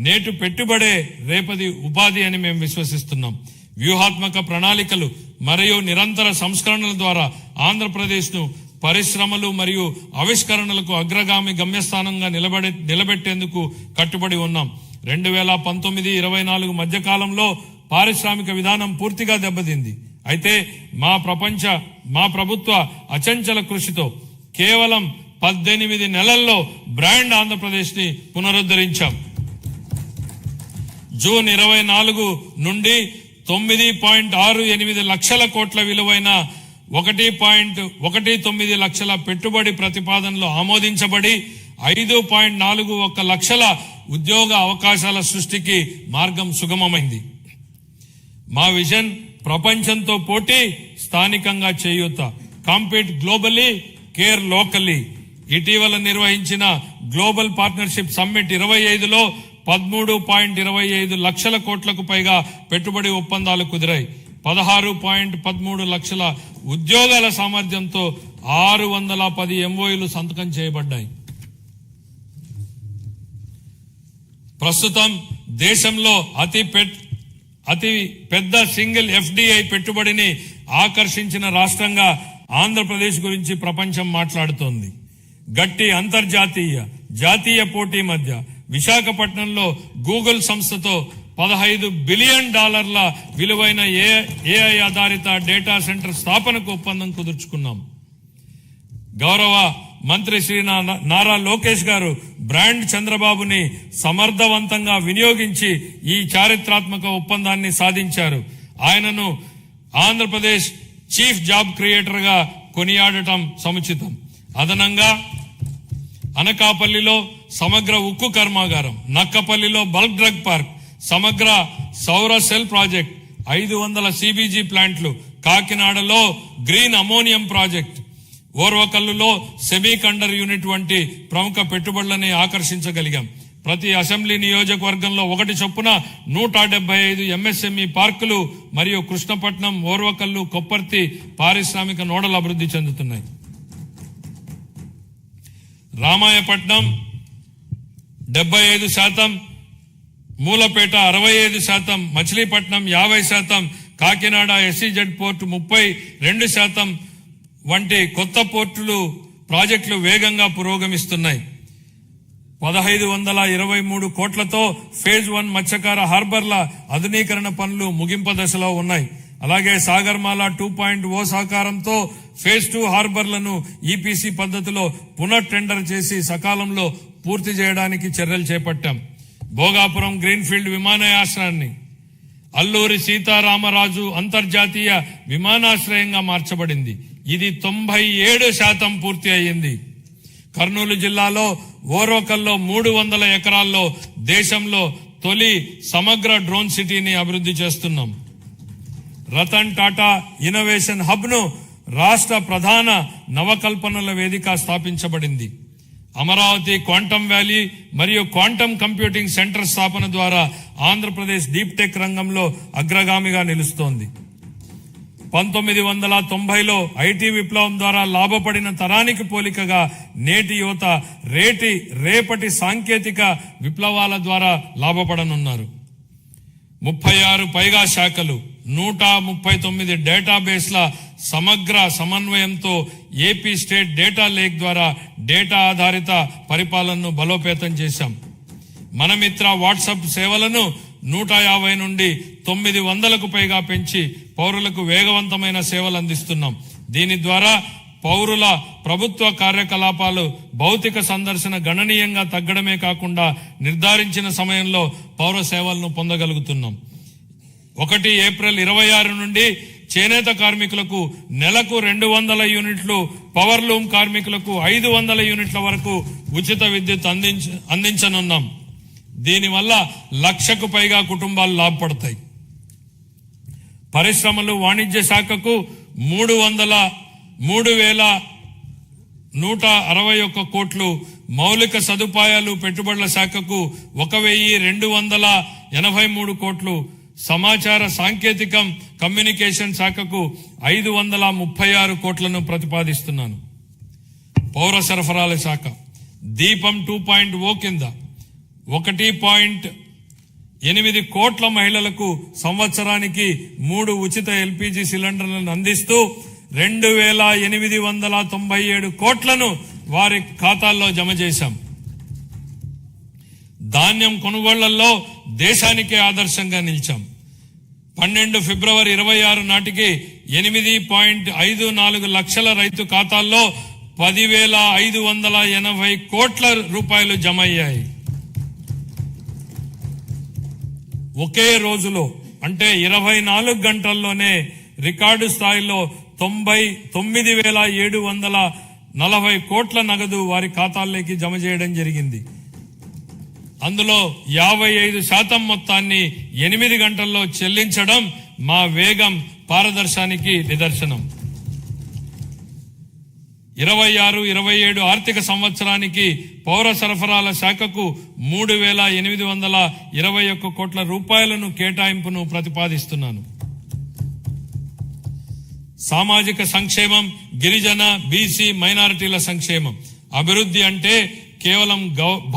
నేటి పెట్టుబడే రేపటి ఉపాధి అని మేము విశ్వసిస్తున్నాం. వ్యూహాత్మక ప్రణాళికలు మరియు నిరంతర సంస్కరణల ద్వారా ఆంధ్రప్రదేశ్ ను పరిశ్రమలు మరియు ఆవిష్కరణలకు అగ్రగామి గమ్యస్థానంగా నిలబెట్టేందుకు కట్టుబడి ఉన్నాం. 2019-24 మధ్య కాలంలో పారిశ్రామిక విధానం పూర్తిగా దెబ్బతింది. అయితే మా ప్రభుత్వ అచంచల కృషితో కేవలం 18 నెలల్లో బ్రాండ్ ఆంధ్రప్రదేశ్ ని పునరుద్ధరించాం. జూన్ 24 నుండి 9.68 లక్షల కోట్ల విలువైన 1.19 లక్షల పెట్టుబడి ప్రతిపాదనలు ఆమోదించబడి 5.41 లక్షల ఉద్యోగ అవకాశాల సృష్టికి మార్గం సుగమమైంది. మా విజన్ ప్రపంచంతో పోటీ, స్థానికంగా చేయూత. Compete globally, care locally. ఇటీవల నిర్వహించిన గ్లోబల్ పార్ట్నర్షిప్ సమ్మిట్ 25లో 13.25 లక్షల కోట్లకు పైగా పెట్టుబడి ఒప్పందాలు కుదిరాయి. 16.13 లక్షల ఉద్యోగాల సామర్థ్యంతో 610 ఎంఓయూలు సంతకం చేయబడ్డాయి. ప్రస్తుతం దేశంలో అతి పెద్ద సింగిల్ ఎఫ్డిఐ పెట్టుబడిని ఆకర్షించిన రాష్ట్రంగా ఆంధ్రప్రదేశ్ గురించి ప్రపంచం మాట్లాడుతోంది. గట్టి అంతర్జాతీయ, జాతీయ పోటీ మధ్య విశాఖపట్నంలో గూగుల్ సంస్థతో $15 బిలియన్ విలువైన ఏఐ ఆధారిత డేటా సెంటర్ స్థాపనకు ఒప్పందం కుదుర్చుకున్నాం. గౌరవ మంత్రి శ్రీ నారా లోకేష్ గారు బ్రాండ్ చంద్రబాబుని సమర్థవంతంగా వినియోగించి ఈ చారిత్రాత్మక ఒప్పందాన్ని సాధించారు. ఆయనను ఆంధ్రప్రదేశ్ చీఫ్ జాబ్ క్రియేటర్ గా కొనియాడటం సముచితం. అదనంగా అనకాపల్లిలో సమగ్ర ఉక్కు కర్మాగారం, నక్కపల్లిలో బల్క్ డ్రగ్ పార్క్, సమగ్ర సౌర సెల్ ప్రాజెక్ట్, 500 సిబిజీ ప్లాంట్లు, కాకినాడలో గ్రీన్ అమోనియం ప్రాజెక్ట్, ఓర్వకల్లులో సెమీకండర్ యూనిట్ వంటి ప్రముఖ పెట్టుబడులని ఆకర్షించగలిగాం. ప్రతి అసెంబ్లీ నియోజకవర్గంలో 1 చొప్పున 175 ఎంఎస్ఎంఈ పార్కులు మరియు కృష్ణపట్నం, ఓర్వకల్లు, కొప్పర్తి పారిశ్రామిక నోడలు అభివృద్ధి చెందుతున్నాయి. రామాయపట్నం 75%, మూలపేట 65%, మచిలీపట్నం 50%, కాకినాడ ఎస్సీజెడ్ పోర్టు 32% వంటి కొత్త పోర్టులు ప్రాజెక్టులు వేగంగా పురోగమిస్తున్నాయి. 1523 కోట్లతో ఫేజ్ 1 మత్స్యకార హార్బర్ల ఆధునీకరణ పనులు ముగింపు దశలో ఉన్నాయి. అలాగే సాగర్మాల 2.0 సహకారంతో ఫేజ్ 2 హార్బర్లను ఈపీసీ పద్ధతిలో పునః టెండర్ చేసి సకాలంలో పూర్తి చేయడానికి చర్యలు చేపట్టాం. భోగాపురం గ్రీన్ఫీల్డ్ విమానాశ్రయాన్ని అల్లూరి సీతారామరాజు అంతర్జాతీయ విమానాశ్రయంగా మార్చబడింది. ఇది 97% పూర్తి అయ్యింది. కర్నూలు జిల్లాలో ఓరోకల్లో 300 ఎకరాల్లో దేశంలో తొలి సమగ్ర డ్రోన్ సిటీని అభివృద్ధి చేస్తున్నాం. రతన్ టాటా ఇన్నోవేషన్ హబ్ ను రాష్ట్ర ప్రధాన నవకల్పనల వేదిక స్థాపించబడింది. అమరావతి క్వాంటమ్ వ్యాలీ మరియు క్వాంటమ్ కంప్యూటింగ్ సెంటర్ స్థాపన ద్వారా ఆంధ్రప్రదేశ్ డీప్ టెక్ రంగంలో అగ్రగామిగా నిలుస్తోంది. 1990లో ఐటీ విప్లవం ద్వారా లాభపడిన తరానికి పోలికగా నేటి యువత రేపటి సాంకేతిక విప్లవాల ద్వారా లాభపడనున్నారు. 36 పైగా శాఖలు, 139 డేటాబేస్ల సమగ్ర సమన్వయంతో ఏపీ స్టేట్ డేటా లేక్ ద్వారా డేటా ఆధారిత పరిపాలనను బలోపేతం చేశాం. మన మిత్ర వాట్సాప్ సేవలను 150 నుండి 900కు పైగా పెంచి పౌరులకు వేగవంతమైన సేవలు అందిస్తున్నాం. దీని ద్వారా పౌరుల ప్రభుత్వ కార్యకలాపాలు భౌతిక సందర్శన గణనీయంగా తగ్గడమే కాకుండా నిర్ధారించిన సమయంలో పౌర సేవలను పొందగలుగుతున్నాం. 1 ఏప్రిల్ 26 నుండి చేనేత కార్మికులకు నెలకు 200 యూనిట్లు, పవర్లూమ్ కార్మికులకు 500 యూనిట్ల వరకు ఉచిత విద్యుత్ అందించనున్నాం. దీనివల్ల 1,00,000కు పైగా కుటుంబాలు లాభపడతాయి. పరిశ్రమలు వాణిజ్య శాఖకు 3,161 కోట్లు, మౌలిక సదుపాయాలు పెట్టుబడుల శాఖకు 1,283 కోట్లు, సమాచార సాంకేతికం కమ్యూనికేషన్ శాఖకు 536 కోట్లను ప్రతిపాదిస్తున్నాను. పౌర సరఫరాల శాఖ దీపం 2.0 కింద 1.8 కోట్ల మహిళలకు సంవత్సరానికి 3 ఉచిత ఎల్పీజీ సిలిండర్లను అందిస్తూ 2,897 కోట్లను వారి ఖాతాల్లో జమ చేశాం. ధాన్యం కొనుగోళ్లలో దేశానికే ఆదర్శంగా నిలిచాం. 12 ఫిబ్రవరి 26 నాటికి 8.54 లక్షల రైతు ఖాతాల్లో 10,580 కోట్ల రూపాయలు జమ అయ్యాయి. ఒకే రోజులో అంటే 24 గంటల్లోనే రికార్డు స్థాయిలో 99,740 కోట్ల నగదు వారి ఖాతాల్లోకి జమ చేయడం జరిగింది. అందులో 55% మొత్తాన్ని 8 గంటల్లో చెల్లించడం మా వేగం పారదర్శానికి నిదర్శనం. 26-27 ఆర్థిక సంవత్సరానికి పౌర సరఫరాల శాఖకు 3,821 కోట్ల రూపాయలను కేటాయింపును ప్రతిపాదిస్తున్నాను. సామాజిక సంక్షేమం, గిరిజన, బీసీ, మైనారిటీల సంక్షేమం. అభివృద్ధి అంటే కేవలం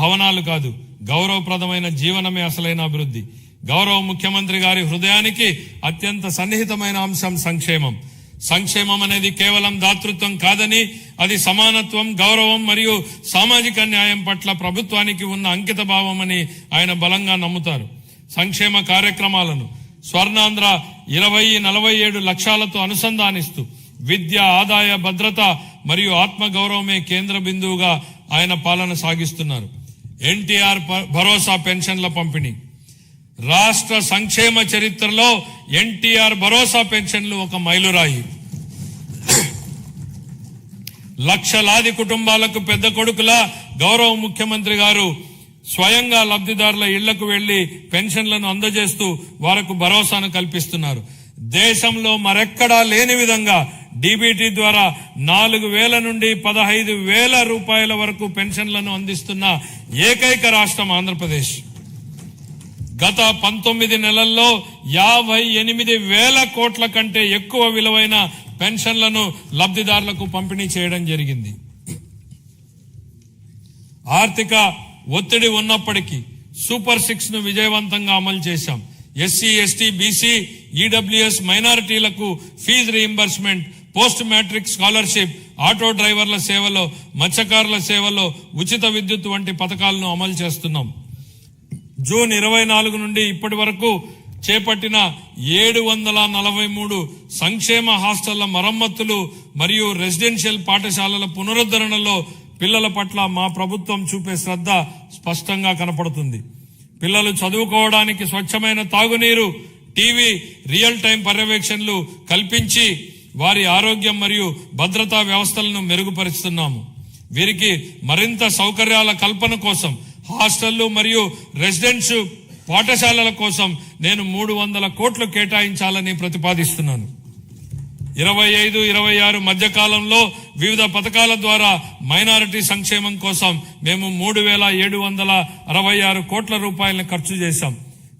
భవనాలు కాదు, గౌరవప్రదమైన జీవనమే అసలైన అభివృద్ధి. గౌరవ ముఖ్యమంత్రి గారి హృదయానికి అత్యంత సన్నిహితమైన అంశం సంక్షేమం. సంక్షేమం అనేది కేవలం దాతృత్వం కాదని, అది సమానత్వం, గౌరవం మరియు సామాజిక న్యాయం పట్ల ప్రభుత్వానికి ఉన్న అంకిత భావం అని ఆయన బలంగా నమ్ముతారు. సంక్షేమ కార్యక్రమాలను స్వర్ణాంధ్ర 20-47 లక్ష్యాలతో అనుసంధానిస్తూ విద్య, ఆదాయ భద్రత మరియు ఆత్మగౌరవమే కేంద్ర బిందువుగా ఆయన పాలన సాగిస్తున్నారు. ఎన్టీఆర్ భరోసా పెన్షన్ల పంపిణీ. రాష్ట్ర సంక్షేమ చరిత్రలో ఎన్టీఆర్ భరోసా పెన్షన్లు ఒక మైలురాయి. లక్షలాది కుటుంబాలకు పెద్ద కొడుకులా గౌరవ ముఖ్యమంత్రి గారు స్వయంగా లబ్ధిదారుల ఇళ్లకు వెళ్లి పెన్షన్లను అందజేస్తూ వారికి భరోసాను కల్పిస్తున్నారు. దేశంలో మరెక్కడా లేని విధంగా డీబీటీ ద్వారా 4,000 నుండి 15,000 రూపాయల వరకు పెన్షన్లను అందిస్తున్న ఏకైక రాష్ట్రం ఆంధ్రప్రదేశ్. గత 19 నెలల్లో 58,000 కోట్ల కంటే ఎక్కువ విలువైన పెన్షన్లను లబ్ధిదారులకు పంపిణీ చేయడం జరిగింది. ఆర్థిక ఒత్తిడి ఉన్నప్పటికీ సూపర్ 6 ను విజయవంతంగా అమలు చేశాం. ఎస్సీ, ఎస్టీ, బీసీ, ఈడబ్ల్యూఎస్ మైనారిటీలకు fee reimbursement, post matric scholarship, auto డ్రైవర్ల సేవలో, మత్స్యకారుల సేవలో ఉచిత విద్యుత్ వంటి పథకాలను అమలు చేస్తున్నాం. జూన్ 24 నుండి ఇప్పటి వరకు చేపట్టిన 743 సంక్షేమ హాస్టళ్ల మరమ్మతులు మరియు రెసిడెన్షియల్ పాఠశాలల పునరుద్ధరణలో పిల్లల పట్ల మా ప్రభుత్వం చూపే శ్రద్ధ స్పష్టంగా కనపడుతుంది. పిల్లలు చదువుకోవడానికి స్వచ్ఛమైన తాగునీరు, టీవీ, రియల్ టైం పర్యవేక్షణలు కల్పించి వారి ఆరోగ్యం మరియు భద్రతా వ్యవస్థలను మెరుగుపరుస్తున్నాము. వీరికి మరింత సౌకర్యాల కల్పన కోసం హాస్టళ్లు మరియు రెసిడెన్స్ పాఠశాలల కోసం నేను 300 కోట్లు కేటాయించాలని ప్రతిపాదిస్తున్నాను. 25-26 మధ్య కాలంలో వివిధ పథకాల ద్వారా మైనారిటీ సంక్షేమం కోసం మేము 3766 కోట్ల రూపాయలను ఖర్చు చేశాం.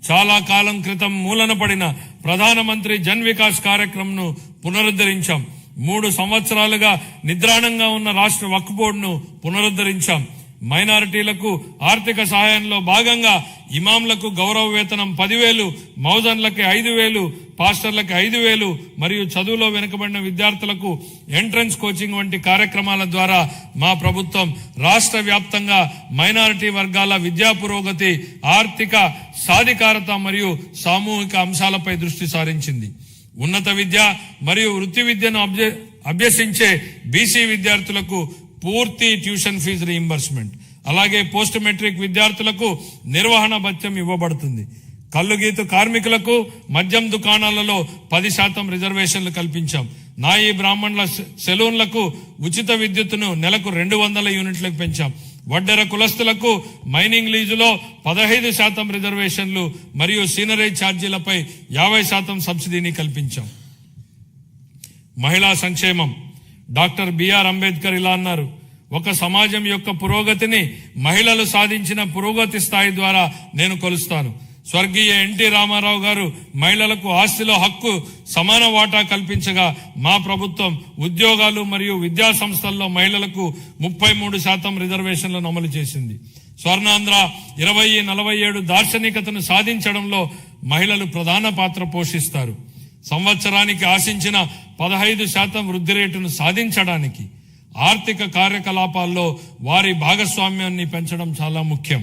చాలా కాలం క్రితం మూలన పడిన ప్రధానమంత్రి జన్ వికాస్ కార్యక్రమంను పునరుద్ధరించాం. 3 సంవత్సరాలుగా నిద్రాణంగా ఉన్న రాష్ట్ర వక్ఫ్ బోర్డును పునరుద్ధరించాం. మైనారిటీలకు ఆర్థిక సహాయంలో భాగంగా ఇమాంలకు గౌరవ వేతనం 10,000, మౌజన్లకి 5,000, పాస్టర్లకి 5,000 మరియు చదువులో వెనుకబడిన విద్యార్థులకు ఎంట్రన్స్ కోచింగ్ వంటి కార్యక్రమాల ద్వారా మా ప్రభుత్వం రాష్ట్ర వ్యాప్తంగా మైనారిటీ వర్గాల విద్యా పురోగతి, ఆర్థిక సాధికారత మరియు సామూహిక అంశాలపై దృష్టి సారించింది. ఉన్నత విద్య మరియు వృత్తి విద్యను అభ్యసించే బీసీ విద్యార్థులకు పూర్తి ట్యూషన్ ఫీజు రీయింబర్స్మెంట్, అలాగే పోస్ట్ మెట్రిక్ విద్యార్థులకు నిర్వహణ భత్యం ఇవ్వబడుతుంది. కల్లుగీతు కార్మికులకు మద్యం దుకాణాలలో 10% రిజర్వేషన్లు కల్పించాం. నాయి బ్రాహ్మణుల సెలూన్లకు ఉచిత విద్యుత్తును నెలకు 200 యూనిట్లకు పెంచాం. వడ్డెర కులస్తులకు మైనింగ్ లీజులో 15% రిజర్వేషన్లు మరియు సీనరేజ్ ఛార్జీలపై 50% సబ్సిడీని కల్పించాం. మహిళా సంక్షేమం. డాక్టర్ బిఆర్ అంబేద్కర్ ఇలా అన్నారు, ఒక సమాజం యొక్క పురోగతిని మహిళలు సాధించిన పురోగతి స్థాయి ద్వారా నేను కొలుస్తాను. స్వర్గీయ ఎన్టీ రామారావు గారు మహిళలకు ఆస్తిలో హక్కు, సమాన వాటా కల్పించగా మా ప్రభుత్వం ఉద్యోగాలు మరియు విద్యా సంస్థల్లో మహిళలకు 33% రిజర్వేషన్లను అమలు చేసింది. స్వర్ణాంధ్ర 2047 దార్శనికతను సాధించడంలో మహిళలు ప్రధాన పాత్ర పోషిస్తారు. సంవత్సరానికి ఆశించిన 15% వృద్ధి రేటును సాధించడానికి ఆర్థిక కార్యకలాపాల్లో వారి భాగస్వామ్యాన్ని పెంచడం చాలా ముఖ్యం.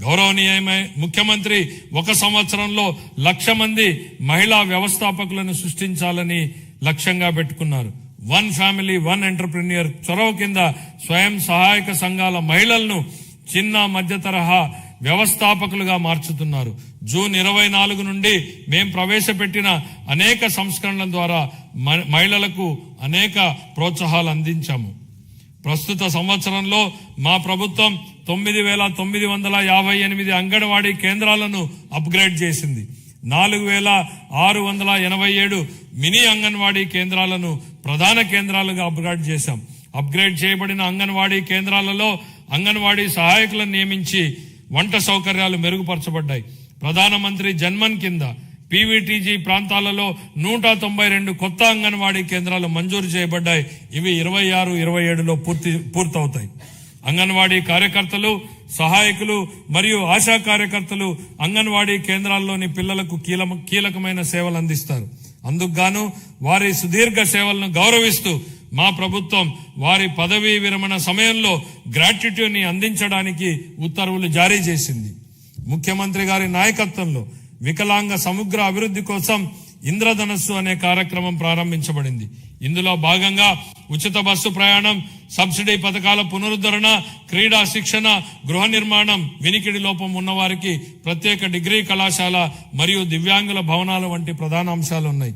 గౌరవనీయమైన ముఖ్యమంత్రి 1 సంవత్సరంలో 1,00,000 మంది మహిళా వ్యవస్థాపకులను సృష్టించాలని లక్ష్యంగా పెట్టుకున్నారు. 1 ఫ్యామిలీ 1 ఎంటర్ప్రెన్యూర్ చొరవ కింద స్వయం సహాయక సంఘాల మహిళలను చిన్న మధ్య తరహా వ్యవస్థాపకులుగా మార్చుతున్నారు. జూన్ 24 నుండి మేం ప్రవేశపెట్టిన అనేక సంస్కరణల ద్వారా మహిళలకు అనేక ప్రోత్సాహాలు అందించాము. ప్రస్తుత సంవత్సరంలో మా ప్రభుత్వం 9,958 అంగన్వాడీ కేంద్రాలను అప్గ్రేడ్ చేసింది. 4,687 మినీ అంగన్వాడీ కేంద్రాలను ప్రధాన కేంద్రాలుగా అప్గ్రేడ్ చేశాం. అప్గ్రేడ్ చేయబడిన అంగన్వాడీ కేంద్రాలలో అంగన్వాడీ సహాయకులను నియమించి వంట సౌకర్యాలు మెరుగుపరచబడ్డాయి. ప్రధానమంత్రి జన్మన్ కింద పీవీటీజీ ప్రాంతాలలో 192 కొత్త అంగన్వాడీ కేంద్రాలు మంజూరు చేయబడ్డాయి. ఇవి 26-27లో పూర్తవుతాయి. అంగన్వాడీ కార్యకర్తలు, సహాయకులు మరియు ఆశా కార్యకర్తలు అంగన్వాడీ కేంద్రాల్లోని పిల్లలకు కీలకమైన సేవలు అందిస్తారు. అందుకుగాను వారి సుదీర్ఘ సేవలను గౌరవిస్తూ మా ప్రభుత్వం వారి పదవీ విరమణ సమయంలో గ్రాట్యుటీని అందించడానికి ఉత్తర్వులు జారీ చేసింది. ముఖ్యమంత్రి గారి నాయకత్వంలో వికలాంగ సమగ్ర అభివృద్ధి కోసం ఇంద్రధనస్సు అనే కార్యక్రమం ప్రారంభించబడింది. ఇందులో భాగంగా ఉచిత బస్సు ప్రయాణం, సబ్సిడీ పథకాల పునరుద్ధరణ, క్రీడా శిక్షణ, గృహ నిర్మాణం, వినికిడి లోపం ఉన్నవారికి ప్రత్యేక డిగ్రీ కళాశాల మరియు దివ్యాంగుల భవనాలు వంటి ప్రధాన అంశాలు ఉన్నాయి.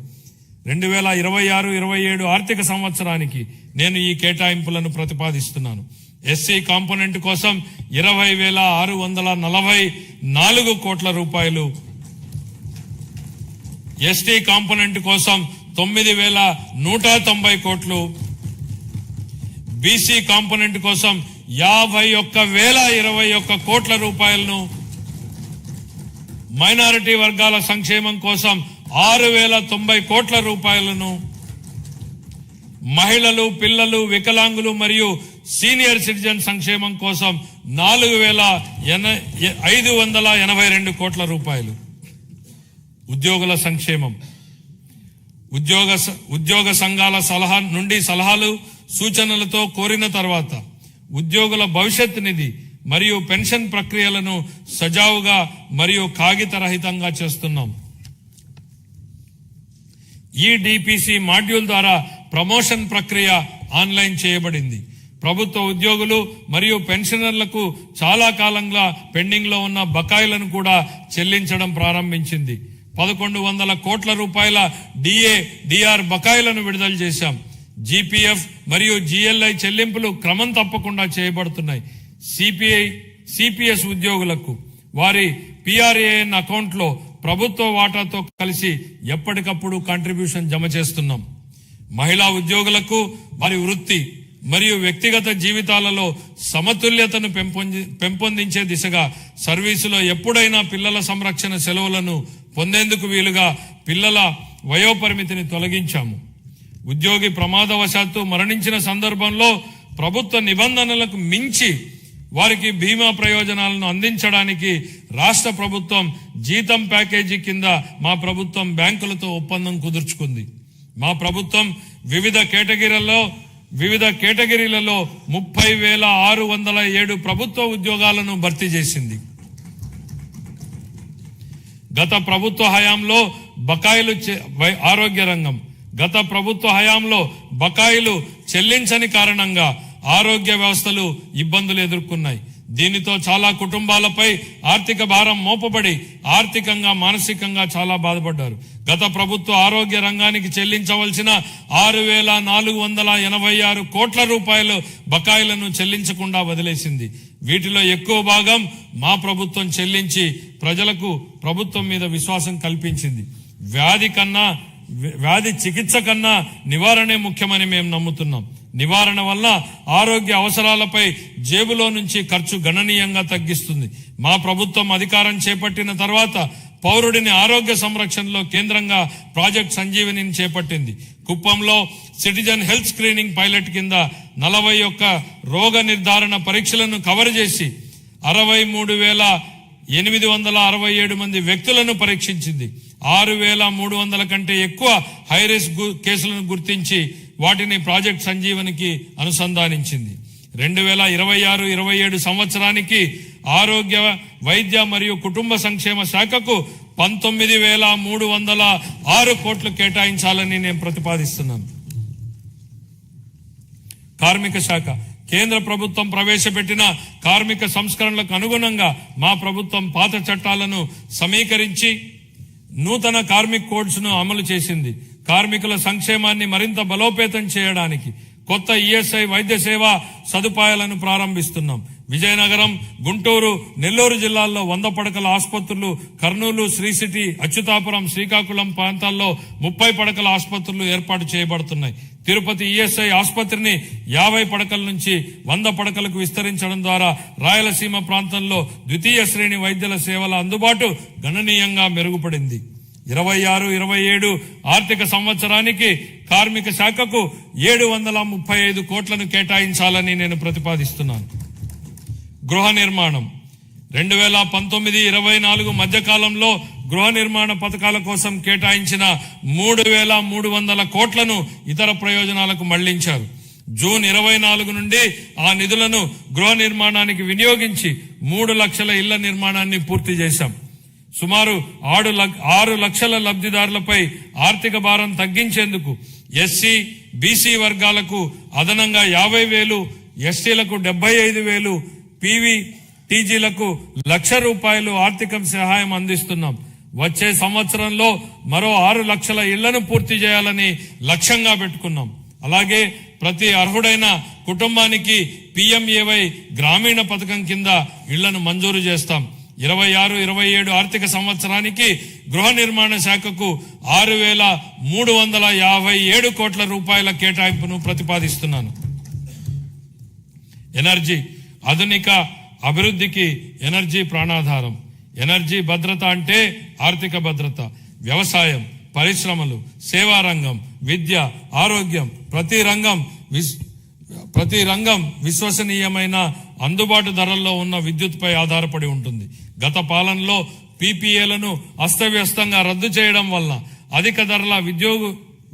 2026-27 ఆర్థిక సంవత్సరానికి నేను ఈ కేటాయింపులను ప్రతిపాదిస్తున్నాను. ఎస్సీ కాంపోనెంట్ కోసం 20,644 కోట్ల రూపాయలు, ఎస్టీ కాంపోనెంట్ కోసం 9,190 కోట్లు, బీసీ కాంపోనెంట్ కోసం 51,021 కోట్ల రూపాయలను, మైనారిటీ వర్గాల సంక్షేమం కోసం 6,090 కోట్ల రూపాయలను, మహిళలు, పిల్లలు, వికలాంగులు మరియు సీనియర్ సిటిజన్ సంక్షేమం కోసం 4,582 కోట్ల రూపాయలు. ఉద్యోగుల సంక్షేమం. ఉద్యోగ సంఘాల సలహాలు సూచనలతో కోరిన తర్వాత ఉద్యోగుల భవిష్యత్ నిధి మరియు పెన్షన్ ప్రక్రియలను సజావుగా మరియు కాగితరహితంగా చేస్తున్నాం. ఈ డిపిసి మాడ్యూల్ ద్వారా ప్రమోషన్ ప్రక్రియ ఆన్లైన్ చేయబడింది. ప్రభుత్వ ఉద్యోగులు మరియు పెన్షనర్లకు చాలా కాలంగా పెండింగ్ లో ఉన్న బకాయిలను కూడా చెల్లించడం ప్రారంభించింది. 1,100 కోట్ల రూపాయల డిఆర్ బకాయిలను విడుదల చేశాం. జీపీఎఫ్ మరియు జీఎల్ఐ చెల్లింపులు క్రమం తప్పకుండా చేయబడుతున్నాయి. సిపిఎస్ ఉద్యోగులకు వారి పిఆర్ఏఎన్ అకౌంట్లో ప్రభుత్వ వాటాతో కలిసి ఎప్పటికప్పుడు కాంట్రిబ్యూషన్ జమ చేస్తున్నాం. మహిళా ఉద్యోగులకు వారి వృత్తి మరియు వ్యక్తిగత జీవితాలలో సమతుల్యతను పెంపొందించే దిశగా సర్వీసులో ఎప్పుడైనా పిల్లల సంరక్షణ సెలవులను పొందేందుకు వీలుగా పిల్లల వయోపరిమితిని తొలగించాము. ఉద్యోగి ప్రమాదవశాత్తు మరణించిన సందర్భంలో ప్రభుత్వ నిబంధనలకు మించి వారికి బీమా ప్రయోజనాలను అందించడానికి రాష్ట్ర ప్రభుత్వం జీతం ప్యాకేజీ కింద మా ప్రభుత్వం బ్యాంకులతో ఒప్పందం కుదుర్చుకుంది. మా ప్రభుత్వం వివిధ కేటగిరీలలో 30,607 ప్రభుత్వ ఉద్యోగాలను భర్తీ చేసింది. గత ప్రభుత్వ హయాంలో ఆరోగ్య రంగం గత ప్రభుత్వ హయాంలో బకాయిలు చెల్లించని కారణంగా ఆరోగ్య వ్యవస్థలు ఇబ్బందులు ఎదుర్కొన్నాయి. దీనితో చాలా కుటుంబాలపై ఆర్థిక భారం మోపబడి ఆర్థికంగా మానసికంగా చాలా బాధపడ్డారు. గత ప్రభుత్వ ఆరోగ్య రంగానికి చెల్లించవలసిన 6,486 కోట్ల రూపాయలు బకాయిలను చెల్లించకుండా వదిలేసింది. వీటిలో ఎక్కువ భాగం మా ప్రభుత్వం చెల్లించి ప్రజలకు ప్రభుత్వం మీద విశ్వాసం కల్పించింది. వ్యాధి చికిత్స కన్నా నివారణే ముఖ్యమని మేము నమ్ముతున్నాం. నివారణ వల్ల ఆరోగ్య అవసరాలపై జేబులో నుంచి ఖర్చు గణనీయంగా తగ్గిస్తుంది. మా ప్రభుత్వం అధికారం చేపట్టిన తర్వాత పౌరుడిని ఆరోగ్య సంరక్షణలో కేంద్రంగా ప్రాజెక్ట్ సంజీవనిని చేపట్టింది. కుప్పంలో సిటిజన్ హెల్త్ స్క్రీనింగ్ పైలట్ కింద 41 రోగ నిర్ధారణ పరీక్షలను కవర్ చేసి 63,867 మంది వ్యక్తులను పరీక్షించింది. 6,300 కంటే ఎక్కువ హైరిస్క్ కేసులను గుర్తించి వాటిని ప్రాజెక్ట్ సంజీవనికి అనుసంధానించింది. 2026-27 సంవత్సరానికి ఆరోగ్య వైద్య మరియు కుటుంబ సంక్షేమ శాఖకు 19,306 కోట్లు కేటాయించాలని నేను ప్రతిపాదిస్తున్నాను. కార్మిక శాఖ కేంద్ర ప్రభుత్వం ప్రవేశపెట్టిన కార్మిక సంస్కరణలకు అనుగుణంగా మా ప్రభుత్వం పాత చట్టాలను సమీకరించి నూతన కార్మిక్ కోడ్స్ ను అమలు చేసింది. కార్మికుల సంక్షేమాన్ని మరింత బలోపేతం చేయడానికి కొత్త ఈఎస్ఐ వైద్య సేవా సదుపాయాలను ప్రారంభిస్తున్నాం. విజయనగరం, గుంటూరు, నెల్లూరు జిల్లాల్లో 100 పడకల ఆసుపత్రులు, కర్నూలు, శ్రీ సిటీ, అచ్యుతాపురం, శ్రీకాకుళం ప్రాంతాల్లో 30 పడకల ఆసుపత్రులు ఏర్పాటు చేయబడుతున్నాయి. తిరుపతి ఈఎస్ఐ ఆసుపత్రిని 50 పడకల నుంచి 100 పడకలకు విస్తరించడం ద్వారా రాయలసీమ ప్రాంతంలో ద్వితీయ శ్రేణి వైద్యుల సేవల అందుబాటు గణనీయంగా మెరుగుపడింది. 26-27 ఆర్థిక సంవత్సరానికి కార్మిక శాఖకు 735 కోట్లను కేటాయించాలని నేను ప్రతిపాదిస్తున్నాను. గృహ నిర్మాణం 2019-24 మధ్యకాలంలో గృహ నిర్మాణ పథకాల కోసం కేటాయించిన 3,300 కోట్లను ఇతర ప్రయోజనాలకు మళ్లించారు. జూన్ 24 నుండి ఆ నిధులను గృహ నిర్మాణానికి వినియోగించి 3 లక్షల ఇళ్ల నిర్మాణాన్ని పూర్తి చేశాం. సుమారు 6 లక్షల లబ్ధిదారులపై ఆర్థిక భారం తగ్గించేందుకు ఎస్సీ, బీసీ వర్గాలకు అదనంగా 50,000, ఎస్టీలకు 75,000, పీవీటీజీలకు ₹1,00,000 ఆర్థిక సహాయం అందిస్తున్నాం. వచ్చే సంవత్సరంలో మరో 6 లక్షల ఇళ్లను పూర్తి చేయాలని లక్ష్యంగా పెట్టుకున్నాం. అలాగే ప్రతి అర్హుడైన కుటుంబానికి PMAY గ్రామీణ పథకం కింద ఇళ్లను మంజూరు చేస్తాం. 26-27 ఆర్థిక సంవత్సరానికి గృహ నిర్మాణ శాఖకు 6,357 కోట్ల రూపాయల కేటాయింపును ప్రతిపాదిస్తున్నాను. ఎనర్జీ ఆధునిక అభివృద్ధికి ఎనర్జీ ప్రాణాధారం. ఎనర్జీ భద్రత అంటే ఆర్థిక భద్రత. వ్యవసాయం, పరిశ్రమలు, సేవా రంగం, విద్య, ఆరోగ్యం ప్రతి రంగం విశ్వసనీయమైన అందుబాటు ధరల్లో ఉన్న విద్యుత్పై ఆధారపడి ఉంటుంది. గత పాలనలో PPAలను అస్తవ్యస్తంగా రద్దు చేయడం వల్ల అధిక ధరల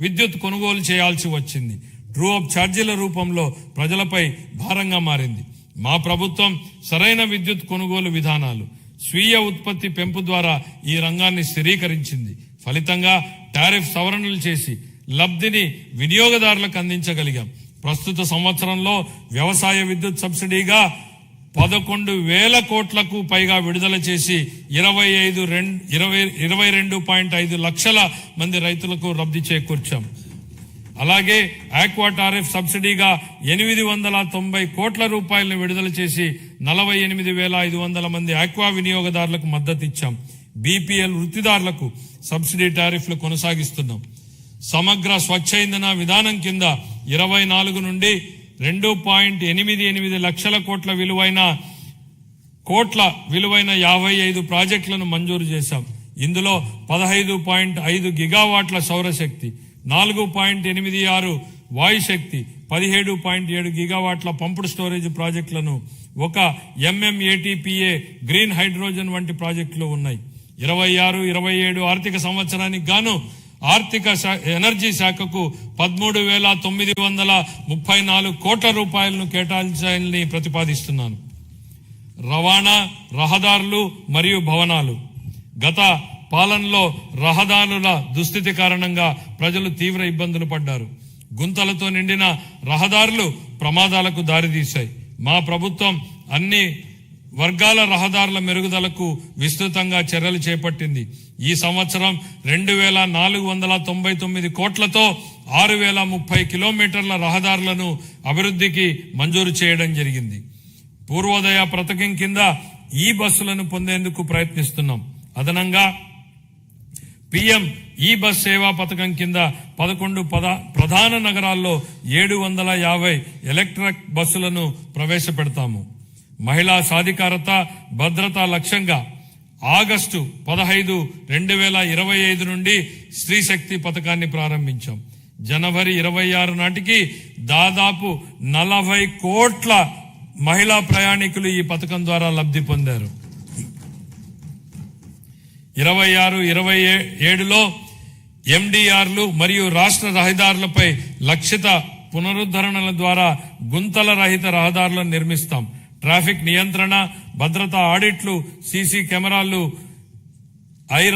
విద్యుత్ కొనుగోలు చేయాల్సి వచ్చింది. ట్రూ అప్ ఛార్జీల రూపంలో ప్రజలపై భారంగా మారింది. మా ప్రభుత్వం సరైన విద్యుత్ కొనుగోలు విధానాలు, స్వీయ ఉత్పత్తి పెంపు ద్వారా ఈ రంగాన్ని స్థిరీకరించింది. ఫలితంగా టారిఫ్ సవరణలు చేసి లబ్ధిని వినియోగదారులకు అందించగలిగాం. ప్రస్తుత సంవత్సరంలో వ్యవసాయ విద్యుత్ సబ్సిడీగా 11,000 కోట్లకు పైగా విడుదల చేసి 22.5 లక్షల మంది రైతులకు లబ్ధి చేకూర్చాం. అలాగే ఆక్వా టారిఫ్ సబ్సిడీగా 890 కోట్ల రూపాయలను విడుదల చేసి 48,500 మంది ఆక్వా వినియోగదారులకు మద్దతు ఇచ్చాం. బీపీఎల్ వృత్తిదారులకు సబ్సిడీ టారిఫ్లు కొనసాగిస్తున్నాం. సమగ్ర స్వచ్ఛ ఇంధన విధానం కింద 24 నుండి 2.88 లక్షల కోట్ల విలువైన 55 ప్రాజెక్టులను మంజూరు చేశాం. ఇందులో 15.5 గిగావాట్ల సౌరశక్తి, 4.86 వాయుశక్తి, 17.7 గిగావాట్ల పంపుడు స్టోరేజ్ ప్రాజెక్టులను, 1 MMATPA గ్రీన్ హైడ్రోజన్ వంటి ప్రాజెక్టులు ఉన్నాయి. 26-27 ఆర్థిక సంవత్సరానికి గాను ఆర్థిక ఎనర్జీ శాఖకు 13,934 కోట్ల రూపాయలను కేటాయించాలని ప్రతిపాదిస్తున్నాను. రవాణా, రహదారులు మరియు భవనాలు. గత పాలనలో రహదారుల దుస్థితి కారణంగా ప్రజలు తీవ్ర ఇబ్బందులు పడ్డారు. గుంతలతో నిండిన రహదారులు ప్రమాదాలకు దారితీశాయి. మా ప్రభుత్వం అన్ని వర్గాల రహదారుల మెరుగుదలకు విస్తృతంగా చర్యలు చేపట్టింది. ఈ సంవత్సరం 2,499 కోట్లతో 6,030 కిలోమీటర్ల రహదారులను అభివృద్ధికి మంజూరు చేయడం జరిగింది. పూర్వోదయ పథకం కింద ఈ బస్సులను పొందేందుకు ప్రయత్నిస్తున్నాం. అదనంగా పీఎం ఈ బస్ సేవా పథకం కింద 11 ప్రధాన నగరాల్లో 750 ఎలక్ట్రిక్ బస్సులను ప్రవేశపెడతాము. మహిళా సాధికారత, భద్రత లక్ష్యంగా ఆగస్టు 15, 2025 నుండి స్త్రీ శక్తి పథకాన్ని ప్రారంభించాం. జనవరి 26 నాటికి దాదాపు 40 కోట్ల మహిళా ప్రయాణికులు ఈ పథకం ద్వారా లబ్ధి పొందారు. 26-27లో ఎండీఆర్లు మరియు రాష్ట్ర రహదారులపై లక్షిత పునరుద్ధరణల ద్వారా గుంతల రహిత రహదారులను నిర్మిస్తాం. ట్రాఫిక్ నియంత్రణ, భద్రతా ఆడిట్లు, సీసీ కెమెరాలు,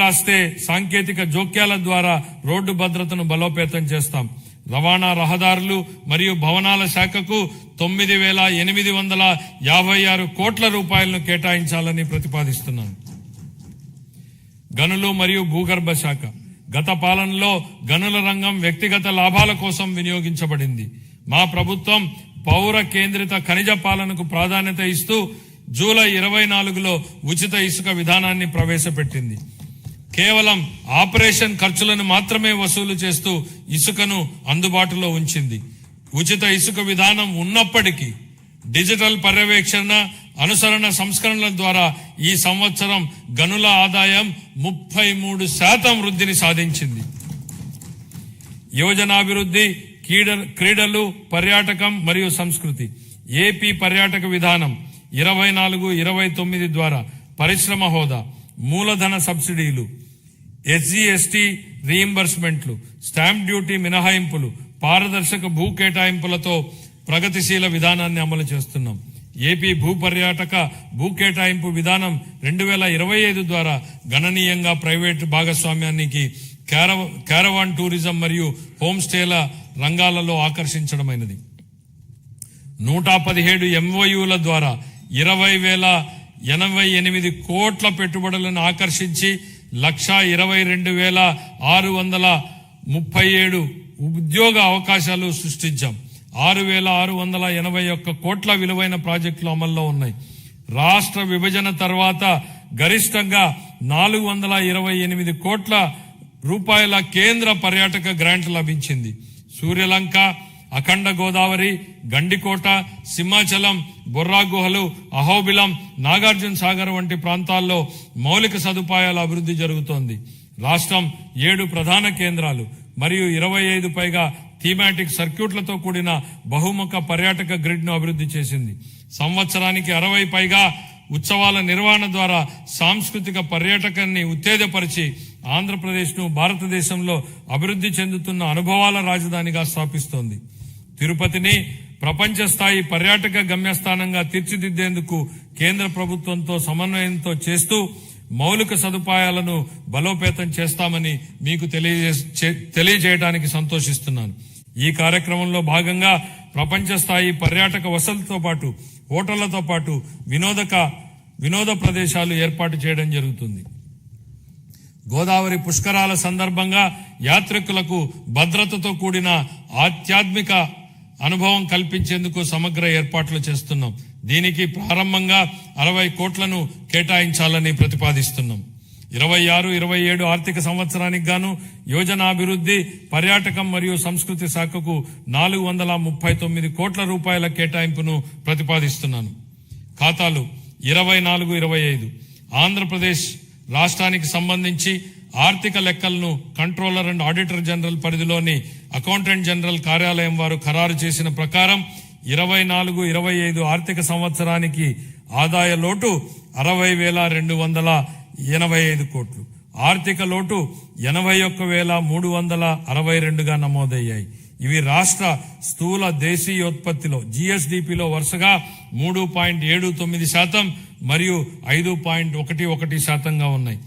రాస్తే సాంకేతిక జోక్యాల ద్వారా రోడ్డు భద్రతను బలోపేతం చేస్తాం. రవాణా, రహదారులు మరియు భవనాల శాఖకు 9,856 కోట్ల రూపాయలను కేటాయించాలని ప్రతిపాదిస్తున్నాను. గనులు మరియు భూగర్భ శాఖ. గత పాలనలో గనుల రంగం వ్యక్తిగత లాభాల కోసం వినియోగించబడింది. మా ప్రభుత్వం పౌర కేంద్రిత ఖనిజ పాలనకు ప్రాధాన్యత ఇస్తూ జూలై 24లో ఉచిత ఇసుక విధానాన్ని ప్రవేశపెట్టింది. కేవలం ఆపరేషన్ ఖర్చులను మాత్రమే వసూలు చేస్తూ ఇసుకను అందుబాటులో ఉంచింది. ఉచిత ఇసుక విధానం ఉన్నప్పటికీ డిజిటల్ పర్యవేక్షణ, అనుసరణ సంస్కరణల ద్వారా ఈ సంవత్సరం గనుల ఆదాయం 33% వృద్ధిని సాధించింది. యువజనాభివృద్ధి, క్రీడలు, పర్యాటకం మరియు సంస్కృతి. ఏపీ పర్యాటక విధానం 24-29 ద్వారా పరిశ్రమ హోదా, మూలధన సబ్సిడీలు, SGST రీయింబర్స్మెంట్లు, స్టాంప్ డ్యూటీ మినహాయింపులు, పారదర్శక భూ కేటాయింపులతో ప్రగతిశీల విధానాన్ని అమలు చేస్తున్నాం. ఏపీ భూపర్యాటక భూ కేటాయింపు విధానం 2025 ద్వారా గణనీయంగా ప్రైవేటు భాగస్వామ్యానికి, క్యారవాన్ టూరిజం మరియు హోమ్ స్టేల రంగాలలో ఆకర్షించడమైనది. 117 MOUల ద్వారా 20,088 కోట్ల పెట్టుబడులను ఆకర్షించి 122,637 ఉద్యోగ అవకాశాలు సృష్టించాం. 6,681 కోట్ల విలువైన ప్రాజెక్టులు అమల్లో ఉన్నాయి. రాష్ట్ర విభజన తర్వాత గరిష్టంగా 428 కోట్ల రూపాయల కేంద్ర పర్యాటక గ్రాంట్ లభించింది. సూర్యలంక, అఖండ గోదావరి, గండికోట, సింహాచలం, బొర్రా గుహలు, అహోబిలం, నాగార్జున సాగర్ వంటి ప్రాంతాల్లో మౌలిక సదుపాయాల అభివృద్ధి జరుగుతోంది. రాష్ట్రం 7 ప్రధాన కేంద్రాలు మరియు 25 పైగా థీమాటిక్ సర్క్యూట్లతో కూడిన బహుముఖ పర్యాటక గ్రిడ్ ను అభివృద్ధి చేసింది. సంవత్సరానికి 60 పైగా ఉత్సవాల నిర్వహణ ద్వారా సాంస్కృతిక పర్యాటకాన్ని ఉత్తేజపరిచి ఆంధ్రప్రదేశ్ ను భారతదేశంలో అభివృద్ధి చెందుతున్న అనుభవాల రాజధానిగా స్థాపిస్తోంది. తిరుపతిని ప్రపంచ స్థాయి పర్యాటక గమ్యస్థానంగా తీర్చిదిద్దేందుకు కేంద్ర ప్రభుత్వంతో సమన్వయంతో చేస్తూ మౌలిక సదుపాయాలను బలోపేతం చేస్తామని మీకు తెలియజేయడానికి సంతోషిస్తున్నాను. ఈ కార్యక్రమంలో భాగంగా ప్రపంచ స్థాయి పర్యాటక వసతులతో పాటు హోటళ్లతో పాటు వినోద ప్రదేశాలు ఏర్పాటు చేయడం జరుగుతుంది. గోదావరి పుష్కరాల సందర్భంగా యాత్రికులకు భద్రతతో కూడిన ఆధ్యాత్మిక అనుభవం కల్పించేందుకు సమగ్ర ఏర్పాట్లు చేస్తున్నాం. దీనికి ప్రారంభంగా 60 కోట్లను కేటాయించాలని ప్రతిపాదిస్తున్నాం. 26-27 ఆర్థిక సంవత్సరానికి గాను యోజనాభివృద్ధి, పర్యాటకం మరియు సంస్కృతి శాఖకు 439 కోట్ల రూపాయల కేటాయింపును ప్రతిపాదిస్తున్నాను. ఖాతాలు 24-25 ఆంధ్రప్రదేశ్ రాష్ట్రానికి సంబంధించి ఆర్థిక లెక్కలను కంట్రోలర్ అండ్ ఆడిటర్ జనరల్ పరిధిలోని అకౌంటెంట్ జనరల్ కార్యాలయం వారు ఖరారు చేసిన ప్రకారం 24-25 ఆర్థిక సంవత్సరానికి ఆదాయ లోటు 60,285 కోట్లు, ఆర్థిక లోటు 81,362గా నమోదయ్యాయి. ఇవి రాష్ట్ర స్థూల దేశీయోత్పత్తిలో GSDPలో వరుసగా 3.79% మరియు 5.11%గా ఉన్నాయి.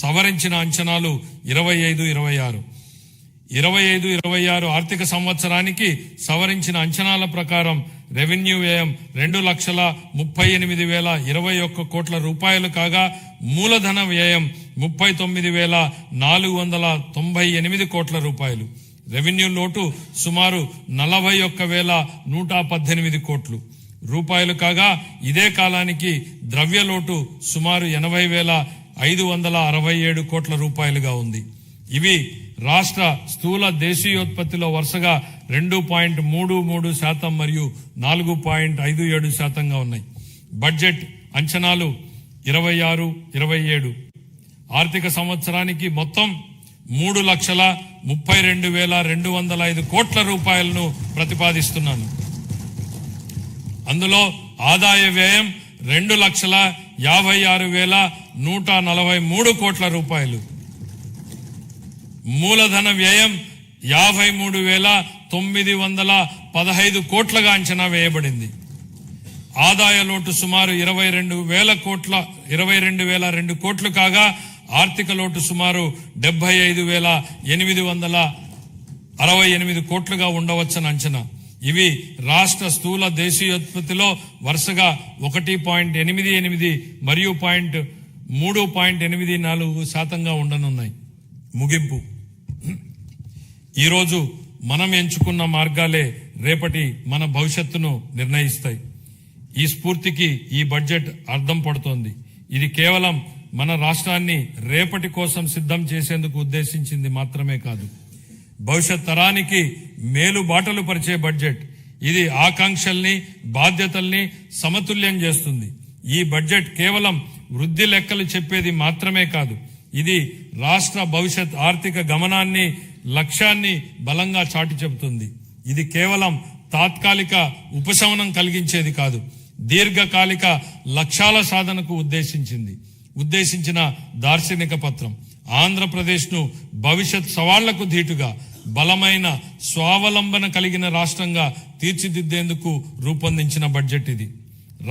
సవరించిన అంచనాలు 25-26 ఆర్థిక సంవత్సరానికి సవరించిన అంచనాల ప్రకారం రెవెన్యూ వ్యయం 2,38,021 కోట్ల రూపాయలు కాగా మూలధన వ్యయం 39,498 కోట్ల రూపాయలు. రెవెన్యూ లోటు సుమారు 41,118 కోట్లు రూపాయలు కాగా ఇదే కాలానికి ద్రవ్య లోటు సుమారు 80,567 కోట్ల రూపాయలుగా ఉంది. ఇవి రాష్ట్ర స్థూల దేశీయోత్పత్తిలో వరుసగా 2.33% మరియు 4.57%గా ఉన్నాయి. బడ్జెట్ అంచనాలు 26-27 ఆర్థిక సంవత్సరానికి మొత్తం 3,32,205 కోట్ల రూపాయలను ప్రతిపాదిస్తున్నాను. అందులో ఆదాయ వ్యయం 2,56,143 కోట్ల రూపాయలు, మూలధన వ్యయం 53,915 కోట్లుగా అంచనా వేయబడింది. ఆదాయ లోటు సుమారు 22,002 కోట్లు కాగా ఆర్థిక లోటు సుమారు 75,868 కోట్లుగా ఉండవచ్చని అంచనా. ఇవి రాష్ట్ర స్థూల దేశీయోత్పత్తిలో వరుసగా 1.88 మరియు 3.84% ఉండనున్నాయి. ముగింపు. ఈరోజు మనం ఎంచుకున్న మార్గాలే రేపటి మన భవిష్యత్తును నిర్ణయిస్తాయి. ఈ స్ఫూర్తికి ఈ బడ్జెట్ అర్థం పడుతోంది. ఇది కేవలం మన రాష్ట్రాన్ని రేపటి కోసం సిద్ధం చేసేందుకు ఉద్దేశించింది మాత్రమే కాదు, భవిష్యత్ తరానికి మేలు బాటలు పరిచే బడ్జెట్. ఇది ఆకాంక్షల్ని, బాధ్యతల్ని సమతుల్యం చేస్తుంది. ఈ బడ్జెట్ కేవలం వృద్ధి లెక్కలు చెప్పేది మాత్రమే కాదు, ఇది రాష్ట్ర భవిష్యత్ ఆర్థిక గమనాన్ని, లక్ష్యాన్ని బలంగా చాటి చెబుతుంది. ఇది కేవలం తాత్కాలిక ఉపశమనం కలిగించేది కాదు, దీర్ఘకాలిక లక్ష్యాల సాధనకు ఉద్దేశించిన దార్శనిక పత్రం. ఆంధ్రప్రదేశ్ను భవిష్యత్ సవాళ్లకు ధీటుగా బలమైన స్వావలంబన కలిగిన రాష్ట్రంగా తీర్చిదిద్దేందుకు రూపొందించిన బడ్జెట్ ఇది.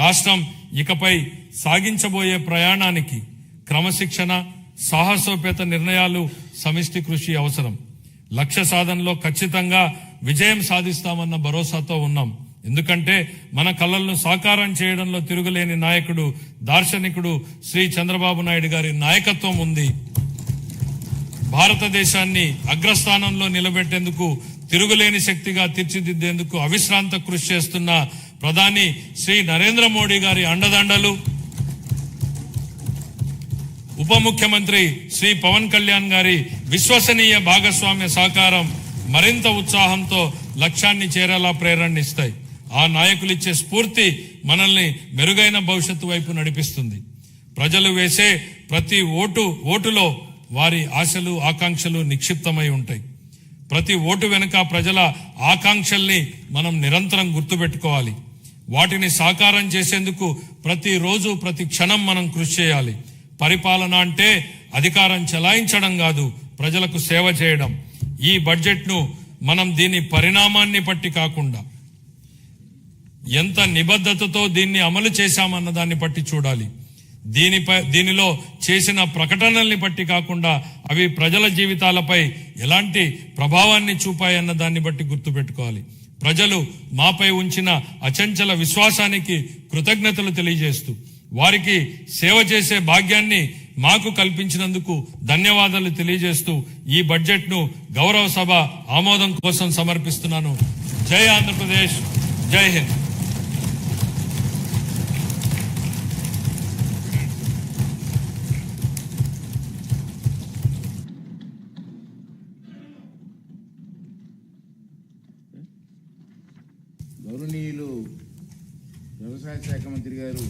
రాష్ట్రం ఇకపై సాగించబోయే ప్రయాణానికి క్రమశిక్షణ, సాహసోపేత నిర్ణయాలు, సమిష్టి కృషి అవసరం. లక్ష్య సాధనలో ఖచ్చితంగా విజయం సాధిస్తామన్న భరోసాతో ఉన్నాం. ఎందుకంటే మన కలలను సాకారం చేయడంలో తిరుగులేని నాయకుడు, దార్శనికుడు శ్రీ చంద్రబాబు నాయుడు గారి నాయకత్వం ఉంది. భారతదేశాన్ని అగ్రస్థానంలో నిలబెట్టేందుకు, తిరుగులేని శక్తిగా తీర్చిదిద్దేందుకు అవిశ్రాంత కృషి చేస్తున్న ప్రధాని శ్రీ నరేంద్ర మోడీ గారి అండదండలు, ఉప ముఖ్యమంత్రి శ్రీ పవన్ కళ్యాణ్ గారి విశ్వసనీయ భాగస్వామ్య సహకారం మరింత ఉత్సాహంతో లక్ష్యాన్ని చేరేలా ప్రేరణనిస్తాయి. ఆ నాయకులిచ్చే స్ఫూర్తి మనల్ని మెరుగైన భవిష్యత్తు వైపు నడిపిస్తుంది. ప్రజలు వేసే ప్రతి ఓటులో వారి ఆశలు, ఆకాంక్షలు నిక్షిప్తమై ఉంటాయి. ప్రతి ఓటు వెనుక ప్రజల ఆకాంక్షల్ని మనం నిరంతరం గుర్తుపెట్టుకోవాలి. వాటిని సాకారం చేసేందుకు ప్రతిరోజు, ప్రతి క్షణం మనం కృషి చేయాలి. పరిపాలన అంటే అధికారం చెలాయించడం కాదు, ప్రజలకు సేవ చేయడం. ఈ బడ్జెట్ను మనం దీని పరిణామాన్ని బట్టి కాకుండా ఎంత నిబద్ధతతో దీన్ని అమలు చేశామన్న దాన్ని బట్టి చూడాలి. దీనిలో చేసిన ప్రకటనల్ని బట్టి కాకుండా అవి ప్రజల జీవితాలపై ఎలాంటి ప్రభావాన్ని చూపాయన్న దాన్ని బట్టి గుర్తుపెట్టుకోవాలి. ప్రజలు మాపై ఉంచిన అచంచల విశ్వాసానికి కృతజ్ఞతలు తెలియజేస్తూ వారికి సేవ చేసే భాగ్యాన్ని మాకు కల్పించినందుకు ధన్యవాదాలు తెలియజేస్తూ ఈ బడ్జెట్ ను గౌరవ సభ ఆమోదం కోసం సమర్పిస్తున్నాను. జై ఆంధ్రప్రదేశ్, జై హింద్. గౌరవనీయులు వ్యవసాయ శాఖ మంత్రి గారు